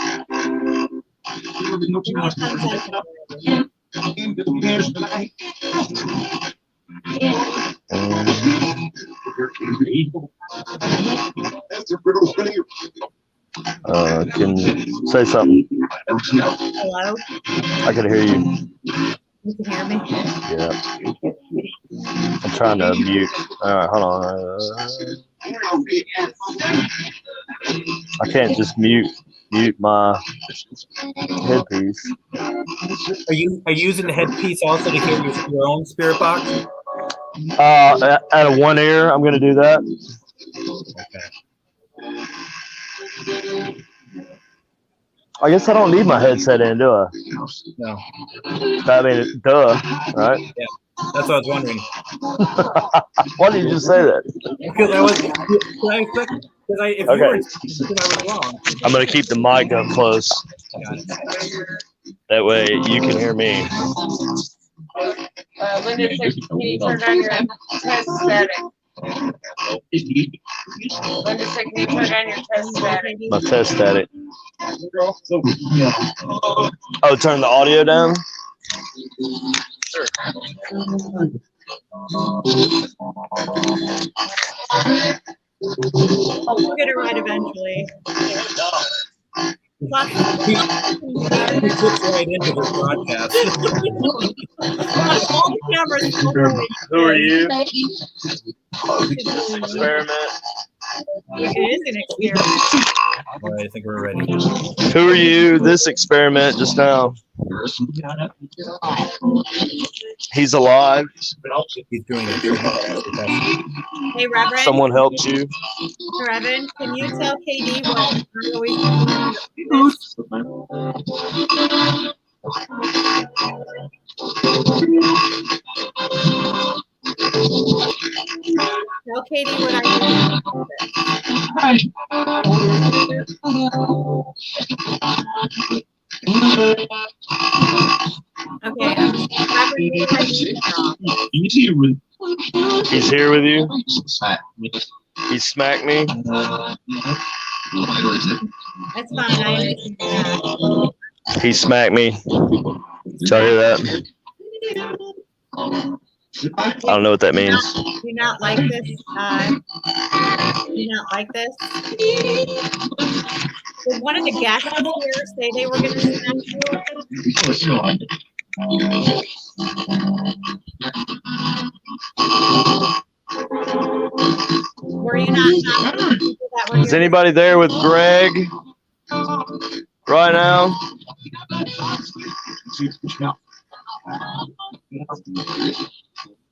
Can say something. Hello? I can hear you. You can hear me? Yeah. I'm trying to mute. All right, hold on. I can't just mute my headpiece. Are you using the headpiece also to hear your own spirit box? Out of one ear, I'm gonna do that. Okay. I guess I don't need my headset in, do I? No. I mean, duh, right? Yeah. That's what I was wondering. Why did you just say that? Because I was, if Okay. you were speaking, I was wrong. I'm gonna keep the mic up close. Got it. That way you can hear me. Linda said, can you turn on your test static? Linda said, can you turn on your test static? My test static. Oh, turn the audio down? Sure. We'll get it right eventually. Plus, He fits right into this broadcast. all the cameras. Who are you? Experiment. Experiment. It is an experiment. All right, I think we're ready. Who are you? This experiment just now. He's alive. He's doing it. Hey, Reverend. Someone helped you. Reverend, can you tell KD what I always tell KD what I Okay. He's here with you. He smacked me. That's fine. I understand. He smacked me. Did y'all hear that? I don't know what that means. Do you not like this? Do you not like this? Did one of the guests here say they were going to smack you? Were you not? Is anybody there with Greg right now?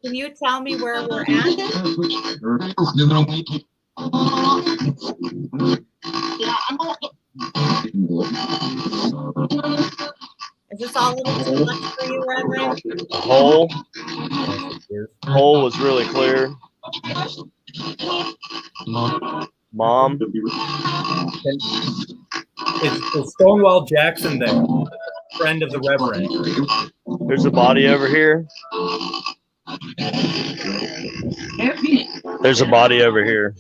Can you tell me where we're at? Is this all a little too much for you, Reverend? The hole was really clear. Mom? Is Stonewall Jackson there? Friend of the Reverend. There's a body over here. There's a body over here.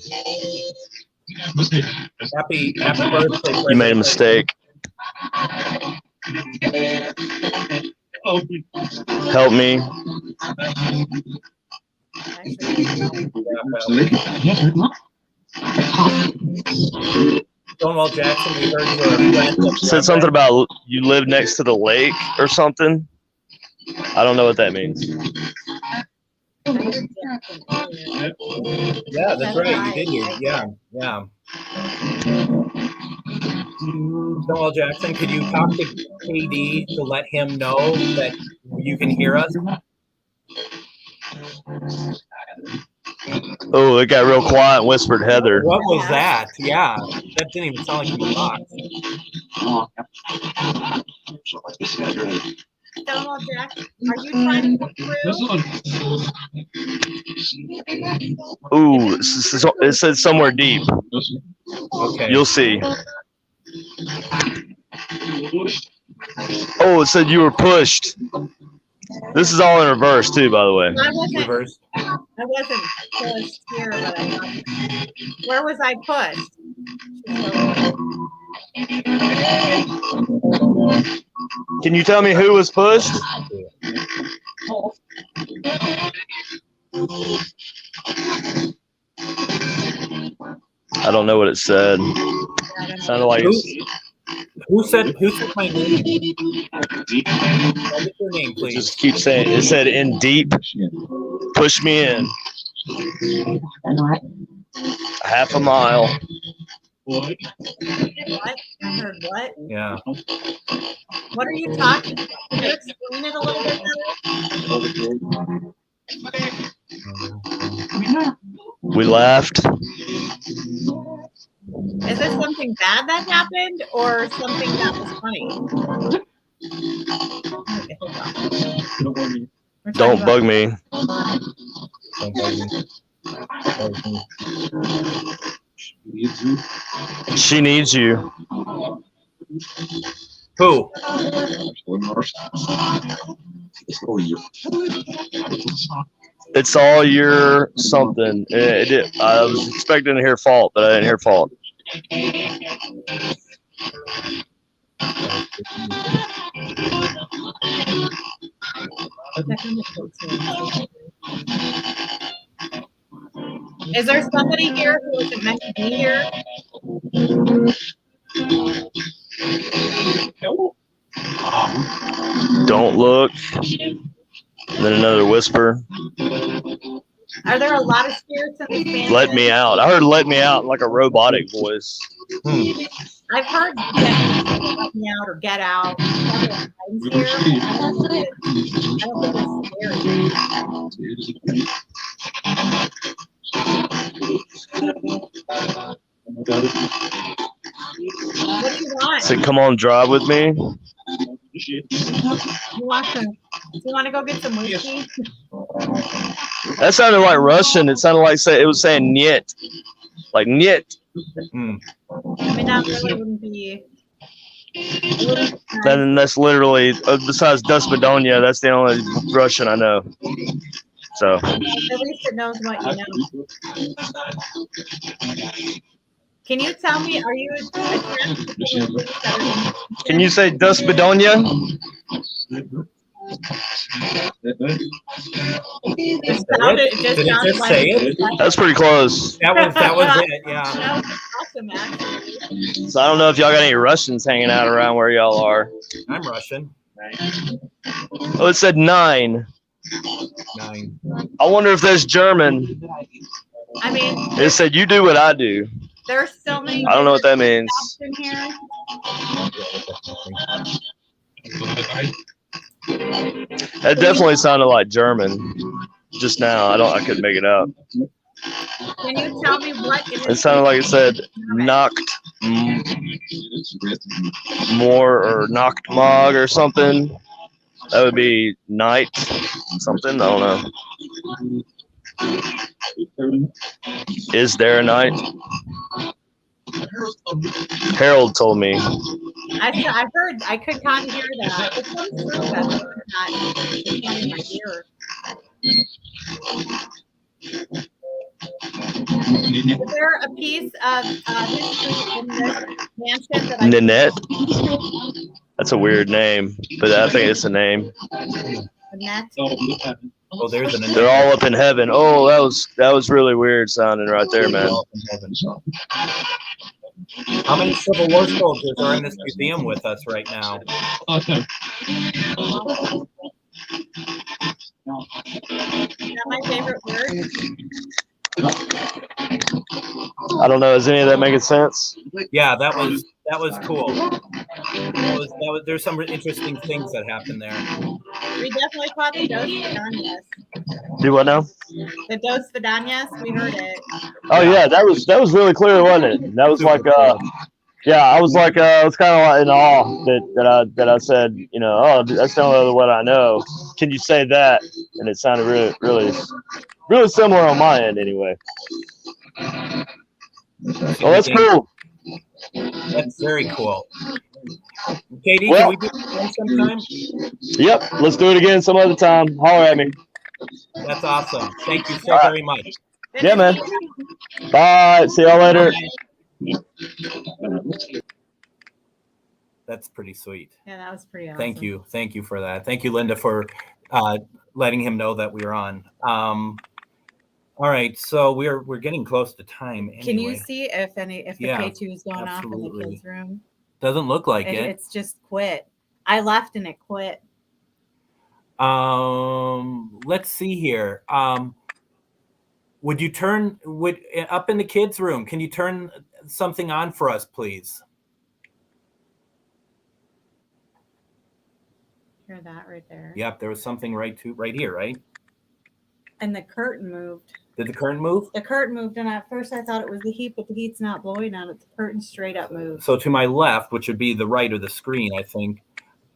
Happy birthday. You made a mistake. Help me. Stonewall Jackson, we heard you were a friend of Said something about you live next to the lake or something. I don't know what that means. Yeah, that's right. You did. Yeah. Stonewall Jackson, could you talk to KD to let him know that you can hear us? Oh, it got real quiet and whispered Heather. What was that? Yeah, that didn't even sound like you talked. Stonewall Jackson, are you trying to get through? Ooh, it said somewhere deep. Okay. You'll see. Oh, it said you were pushed. This is all in reverse too, by the way. Reverse. I wasn't pushed here, but where was I pushed? Can you tell me who was pushed? I don't know what it said. I don't know. Sounded like Who said my name? What is your name, please? just keep saying it said in deep. Push me in. Half a mile. What? I heard what? Yeah. What are you talking about? Can you explain it a little bit better? We laughed. Is this something bad that happened or something that was funny? Okay, hold on. We're talking Don't bug me. Don't bug me. She needs you. Who? It's all your something. I was expecting to hear fault, but I didn't hear fault. Is there somebody here who isn't meant to be here? Don't look. And then another whisper. Are there a lot of spirits in this mansion? Let me out. I heard let me out in like a robotic voice. I've heard let me out or get out. Several times here. I don't think What do you want? Said, come on, drive with me. You want to go get some whiskey? That sounded like Russian. It sounded like it was saying "niet," like "niet." I mean, that really wouldn't be. Then that's literally besides Dospadonia, that's the only Russian I know. So. At least it knows what you know. Can you tell me? Are you? Can you say Dospadonia? Did it just say it? That's pretty close. That was it. Yeah. That was awesome, actually. So I don't know if y'all got any Russians hanging out around where y'all are. I'm Russian. Oh, it said 9. 9. I wonder if there's German. I mean, It said you do what I do. there's so many. I don't know what that means. In here. That definitely sounded like German just now. I couldn't make it out. Can you tell me what It sounded like it said knocked more or knocked mog or something. That would be night something. I don't know. Is there a night? Harold told me. I heard. I could kind of hear that. It comes through, but not in my ear. Is there a piece of history in this mansion that Nanette? That's a weird name, but I think it's a name. Annette? Oh, there's an. They're all up in heaven. Oh, that was really weird sounding right there, man. How many Civil War soldiers are in this museum with us right now? Is that my favorite word? I don't know. Is any of that making sense? Yeah, that was cool. That was there's some interesting things that happened there. We definitely caught the Dos Vidanias. Do what now? The Dos Vidanias, we heard it. Oh yeah, that was really clear, wasn't it? That was like yeah, I was like I was kind of like in awe that I said, you know, oh, that's the only other what I know. Can you say that? And it sounded really similar on my end anyway. Oh, that's cool. That's very cool. Katie, Well, can we do it again sometime? Yep, let's do it again some other time. Holler at me. That's awesome. Thank you so very much. Yeah, man. Bye. See y'all later. That's pretty sweet. Yeah, that was pretty awesome. Thank you. Thank you for that. Thank you, Linda, for letting him know that we were on. All right, so we're getting close to time. Anyway. Can you see if the Yeah, K2 is going off in the absolutely. kids' room? Doesn't look like it. It's just quit. I left and it quit. Let's see here. Would you up in the kids' room? Can you turn something on for us, please? Hear that right there? Yep, there was something right here, right? And the curtain moved. Did the curtain move? The curtain moved, and at first I thought it was the heat, but the heat's not blowing on it. The curtain straight up moved. So to my left, which would be the right of the screen, I think,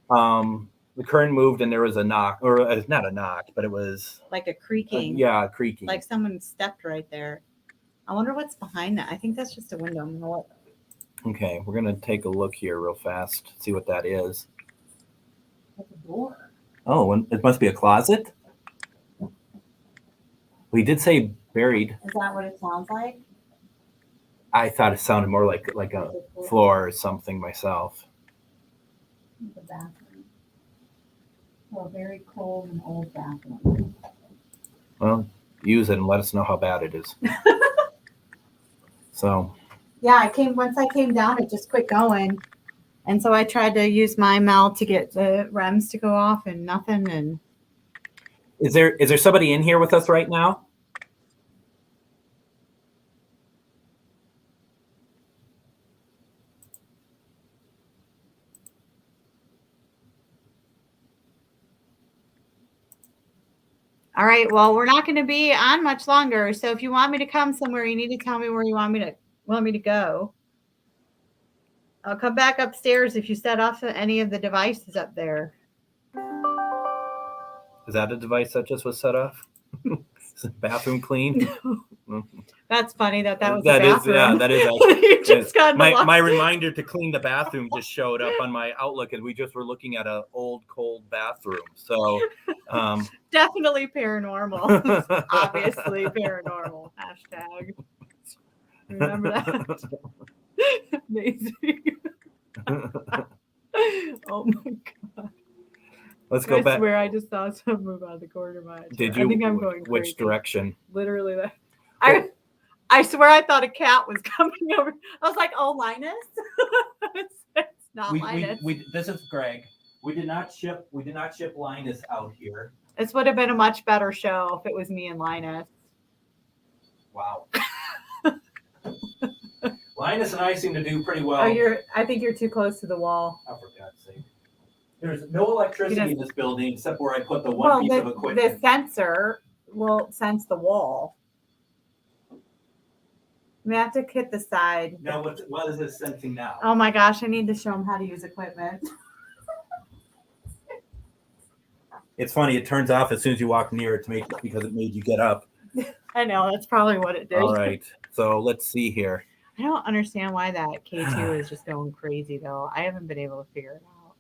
the curtain moved and there was a knock, or it's not a knock, but it was like a creaking. Yeah, creaking. Like someone stepped right there. I wonder what's behind that. I think that's just a window. You know what? Okay, we're gonna take a look here real fast, see what that is. That's a door. Oh, and it must be a closet. We did say buried. Is that what it sounds like? I thought it sounded more like a floor or something myself. The bathroom. Well, a very cold and old bathroom. Well, use it and let us know how bad it is. So. Yeah, once I came down, it just quit going. And so I tried to use my mouth to get the REMs to go off and nothing. And Is there somebody in here with us right now? all right, well, we're not going to be on much longer. So if you want me to come somewhere, you need to tell me where you want me to go. I'll come back upstairs if you set off any of the devices up there. Is that a device that just was set off? Is the bathroom clean? No. That's funny that was that the bathroom. Yeah, that is actually. You just got my reminder to clean the bathroom just showed up on my Outlook, and we just were looking at an old, cold bathroom. So definitely paranormal. Obviously paranormal. Hashtag. Remember that? Amazing. Oh my god. Let's go back. I swear I just saw someone move out of the corner of my eye. Did you? I think I'm going crazy. Which direction? Literally that. I swear I thought a cat was coming over. I was like, oh, Linus? It's not Linus. This is Greg. We did not ship Linus out here. This would have been a much better show if it was me and Linus. Wow. Linus and I seem to do pretty well. I think you're too close to the wall. Oh, for God's sake. There's no electricity in this building except where I put the one piece of equipment. The sensor will sense the wall. We have to hit the side. No, what is it sensing now? Oh my gosh, I need to show them how to use equipment. It's funny, it turns off as soon as you walk near it because it made you get up. I know, that's probably what it did. All right, so let's see here. I don't understand why that K2 is just going crazy though. I haven't been able to figure it out.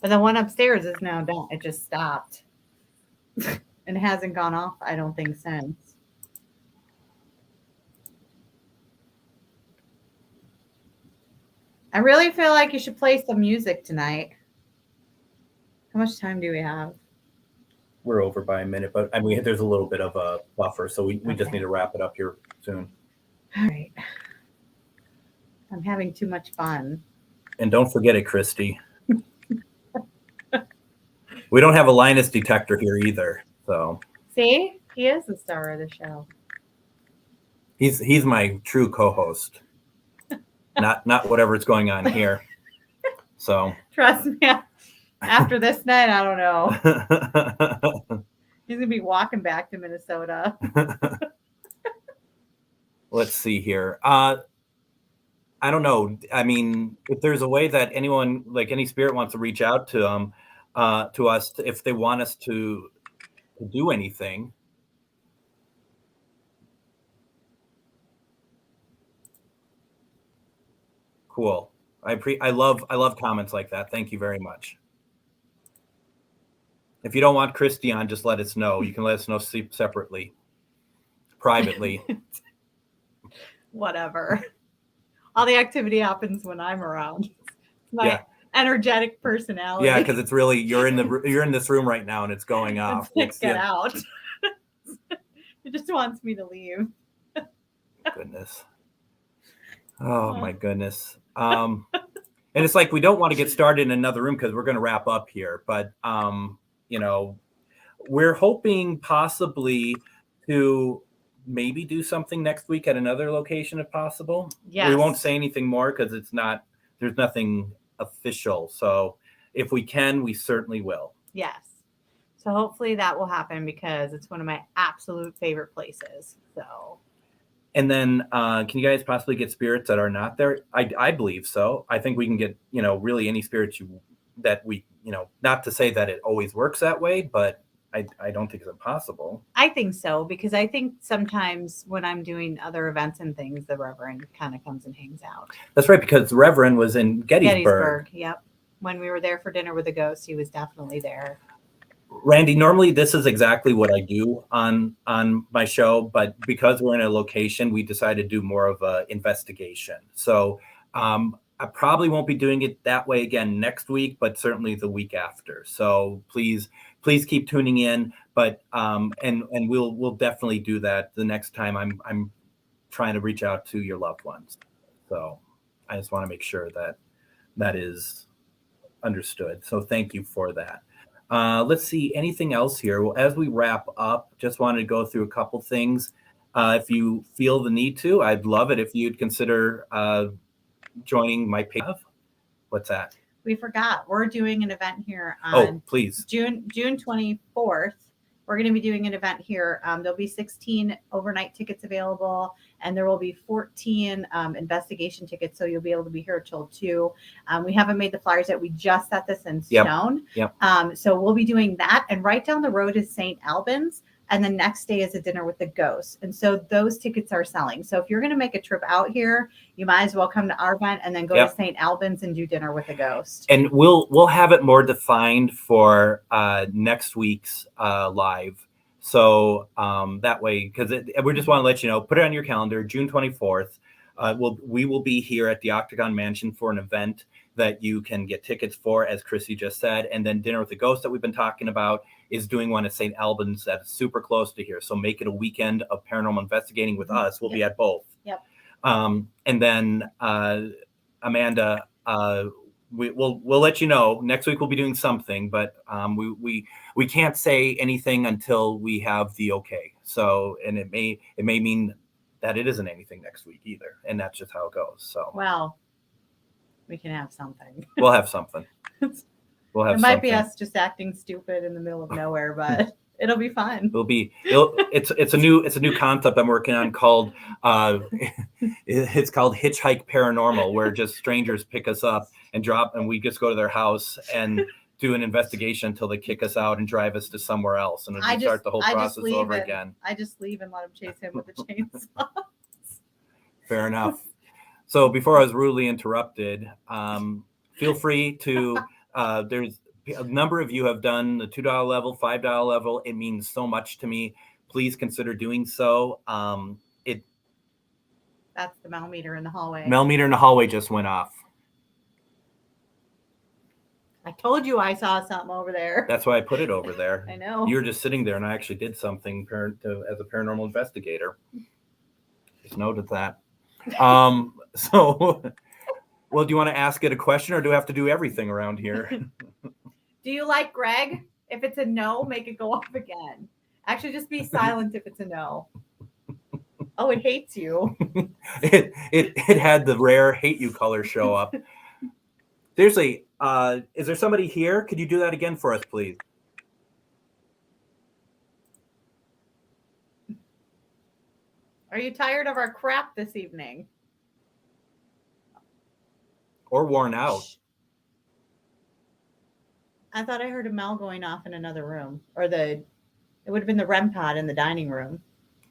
But the one upstairs is now done. It just stopped. And it hasn't gone off, I don't think, since. I really feel like you should play some music tonight. How much time do we have? We're over by a minute, but I mean, there's a little bit of a buffer, so we just need to wrap it up here soon. All right. I'm having too much fun. And don't forget it, Christy. We don't have a Linus detector here either, so. See? He is the star of the show. He's my true co-host. Not whatever's going on here. So trust me, after this night, I don't know. He's gonna be walking back to Minnesota. Let's see here. I don't know. I mean, if there's a way that anyone, like any spirit, wants to reach out to us if they want us to do anything. Cool. I love comments like that. Thank you very much. If you don't want Christy on, just let us know. You can let us know separately, privately. Whatever. All the activity happens when I'm around. My energetic personality. Yeah, because it's really you're in this room right now and it's going off. Get out. It just wants me to leave. Goodness. Oh my goodness. And it's like we don't want to get started in another room because we're going to wrap up here. But you know, we're hoping possibly to maybe do something next week at another location if possible. Yes. We won't say anything more because it's not. There's nothing official. So if we can, we certainly will. Yes. So hopefully that will happen because it's one of my absolute favorite places. So. And then can you guys possibly get spirits that are not there? I believe so. I think we can get, you know, really any spirits that we, you know, not to say that it always works that way, but I don't think it's impossible. I think so, because I think sometimes when I'm doing other events and things, the Reverend kind of comes and hangs out. That's right, because the Reverend was in Gettysburg. Yep. When we were there for dinner with the ghost, he was definitely there. Randy, normally this is exactly what I do on my show, but because we're in a location, we decided to do more of an investigation. So I probably won't be doing it that way again next week, but certainly the week after. So please keep tuning in. But and we'll definitely do that the next time I'm trying to reach out to your loved ones. So I just want to make sure that is understood. So thank you for that. Let's see, anything else here? Well, as we wrap up, just wanted to go through a couple things. If you feel the need to, I'd love it if you'd consider joining my page. What's that? We forgot. We're doing an event here on please. June 24th. We're going to be doing an event here. There'll be 16 overnight tickets available, and there will be 14 investigation tickets. So you'll be able to be here till 2. We haven't made the flyers yet. We just set this in stone. Yep. So we'll be doing that. And right down the road is St. Albans. And the next day is a dinner with the ghosts. And so those tickets are selling. So if you're going to make a trip out here, you might as well come to our event and then go to St. Albans and do dinner with the ghost. And we'll have it more defined for next week's live. So that way, because we just want to let you know, put it on your calendar, June 24th. We will be here at the Octagon Mansion for an event that you can get tickets for, as Chrissy just said. And then Dinner with the Ghost that we've been talking about is doing one at St. Albans that's super close to here. So make it a weekend of paranormal investigating with us. We'll be at both. Yep. And then Amanda, we'll let you know. Next week we'll be doing something, but we can't say anything until we have the okay. So, and it may mean that it isn't anything next week either, and that's just how it goes. So, well, we can have something. We'll have something. We'll have. It might be us just acting stupid in the middle of nowhere, but it'll be fun. It's a new concept I'm working on called it's called Hitchhike Paranormal, where just strangers pick us up and drop, and we just go to their house and do an investigation until they kick us out and drive us to somewhere else, and then we start the whole process over again. I just leave and let him chase him with the chainsaw. Fair enough. So before I was rudely interrupted, feel free to. There's a number of you have done the $2 level, $5 level. It means so much to me. Please consider doing so. That's the Mel meter in the hallway. Mel meter in the hallway just went off. I told you I saw something over there. That's why I put it over there. I know. You were just sitting there, and I actually did something as a paranormal investigator. Just noted that. So, well, do you want to ask it a question, or do I have to do everything around here? Do you like Greg? If it's a no, make it go off again. Actually, just be silent if it's a no. Oh, it hates you. It had the rare hate you color show up. Seriously, is there somebody here? Could you do that again for us, please? Are you tired of our crap this evening? Or worn out? I thought I heard a Mel going off in another room. Or it would have been the REM pod in the dining room.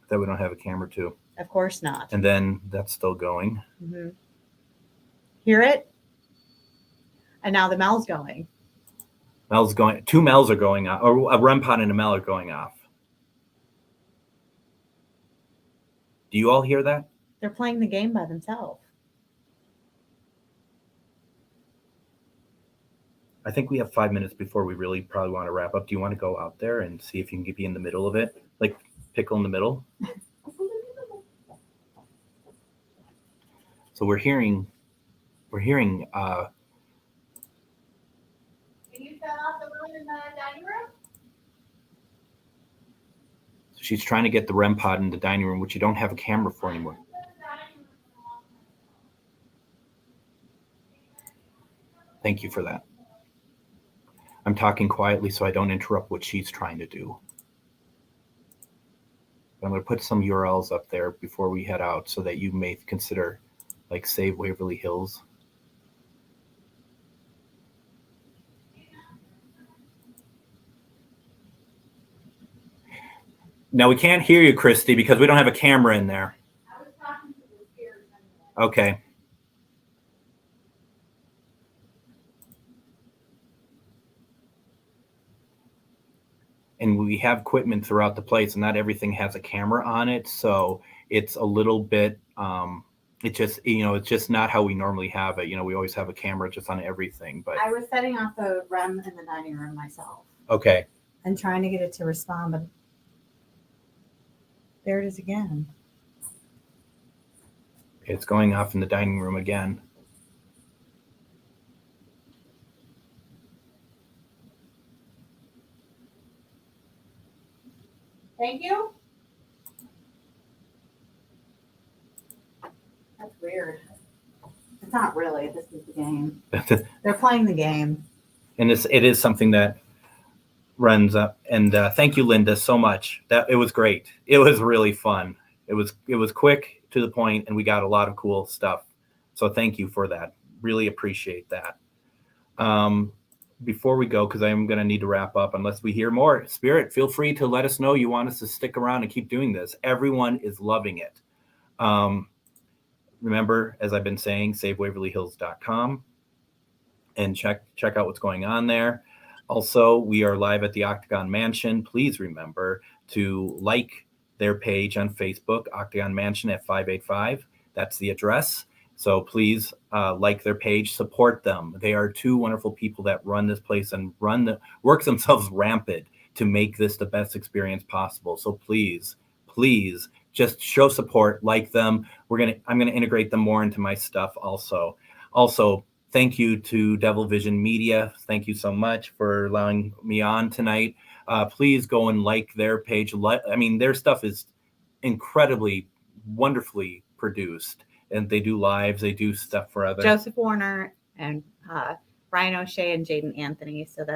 That we don't have a camera to. Of course not. And then that's still going. Mm-hmm. Hear it? And now the Mel's going. Mel's going. 2 Mels are going off. Or a REM pod and a Mel are going off. Do you all hear that? They're playing the game by themselves. I think we have 5 minutes before we really probably want to wrap up. Do you want to go out there and see if you can be in the middle of it? Like, pickle in the middle. So we're hearing. Can you turn off the room in the dining room? She's trying to get the REM pod in the dining room, which you don't have a camera for anymore. Thank you for that. I'm talking quietly so I don't interrupt what she's trying to do. I'm going to put some URLs up there before we head out so that you may consider, like, Save Waverly Hills. Now, we can't hear you, Christy, because we don't have a camera in there. I was talking to the spirits. Okay. And we have equipment throughout the place, and not everything has a camera on it, so it's a little bit it's just not how we normally have it. We always have a camera just on everything. But I was setting off the REM in the dining room myself okay. and trying to get it to respond, but there it is again. It's going off in the dining room again. Thank you. That's weird. It's not really. This is the game. They're playing the game. And it is something that runs up. And thank you, Linda, so much. It was great. It was really fun. It was quick, to the point, and we got a lot of cool stuff. So thank you for that. Really appreciate that. Before we go, because I'm going to need to wrap up unless we hear more. Spirit, feel free to let us know you want us to stick around and keep doing this. Everyone is loving it. Remember, as I've been saying, savewaverlyhills.com and check out what's going on there. Also, we are live at the Octagon Mansion. Please remember to like their page on Facebook, Octagon Mansion at 585. That's the address. So please like their page, support them. They are two wonderful people that run this place and work themselves rampant to make this the best experience possible. So please just show support, like them. I'm gonna integrate them more into my stuff also. Also, thank you to Devil Vision Media. Thank you so much for allowing me on tonight. Please go and like their page. Their stuff is incredibly, wonderfully produced. And they do lives, they do stuff for others. Joseph Warner and Ryan O'Shea and Jaden Anthony. So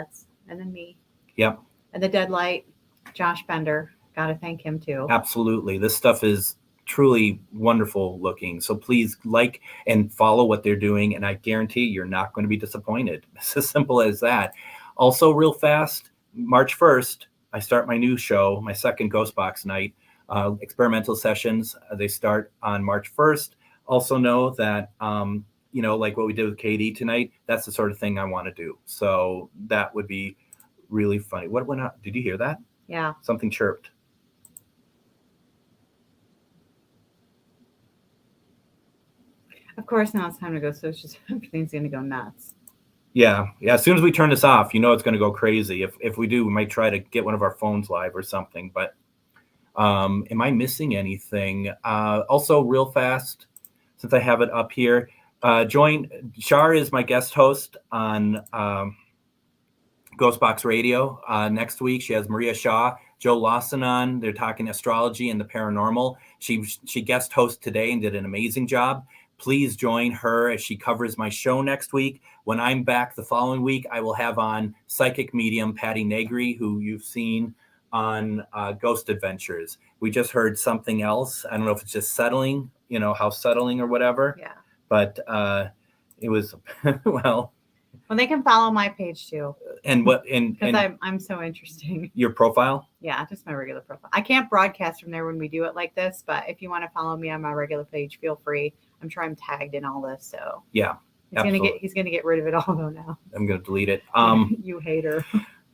and then me. Yep. And the Deadlight, Josh Bender. Got to thank him too. Absolutely. This stuff is truly wonderful looking. So please like and follow what they're doing. And I guarantee you're not going to be disappointed. It's as simple as that. Also, real fast, March 1st, I start my new show, my second GhostBox night, experimental sessions. They start on March 1st. Also know that, like what we did with Katie tonight, that's the sort of thing I want to do. So that would be really funny. What went on? Did you hear that? Yeah. Something chirped. Of course, now it's time to go. So it's just everything's going to go nuts. Yeah. As soon as we turn this off, it's going to go crazy. If we do, we might try to get one of our phones live or something. But am I missing anything? Also, real fast, since I have it up here, Shar is my guest host on GhostBox Radio next week. She has Maria Shaw, Joe Lawson on. They're talking astrology and the paranormal. She guest hosted today and did an amazing job. Please join her as she covers my show next week. When I'm back the following week, I will have on psychic medium Patty Negri, who you've seen on Ghost Adventures. We just heard something else. I don't know if it's just settling, house settling or whatever. Yeah. But it was, well, they can follow my page too. And what? And I'm so interesting. Your profile? Yeah, just my regular profile. I can't broadcast from there when we do it like this, but if you want to follow me on my regular page, feel free. I'm sure I'm tagged in all this, so yeah, he's gonna get rid of it all though now. I'm gonna delete it. You hater.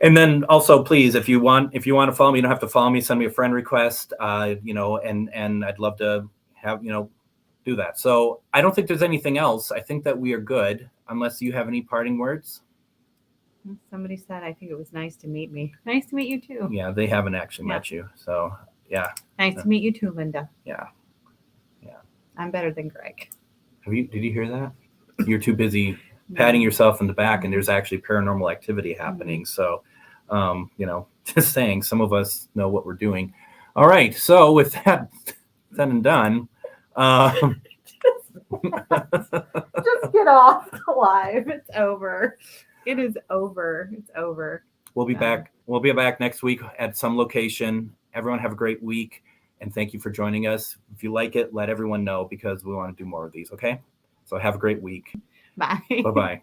And then also, please, if you want to follow me, you don't have to follow me. Send me a friend request. And I'd love to have do that. So I don't think there's anything else. I think that we are good, unless you have any parting words. Somebody said, I think it was nice to meet me. Nice to meet you too. Yeah, they haven't actually met you. So Yeah. Nice to meet you too, Linda. Yeah. I'm better than Greg. Did you hear that? You're too busy patting yourself in the back, and there's actually paranormal activity happening. So, just saying, some of us know what we're doing. All right. So with that said and done, Just get off the live. It's over. It is over. It's over. we'll be back. We'll be back next week at some location. Everyone have a great week, and thank you for joining us. If you like it, let everyone know, because we want to do more of these. Okay. So have a great week. Bye. Bye-bye.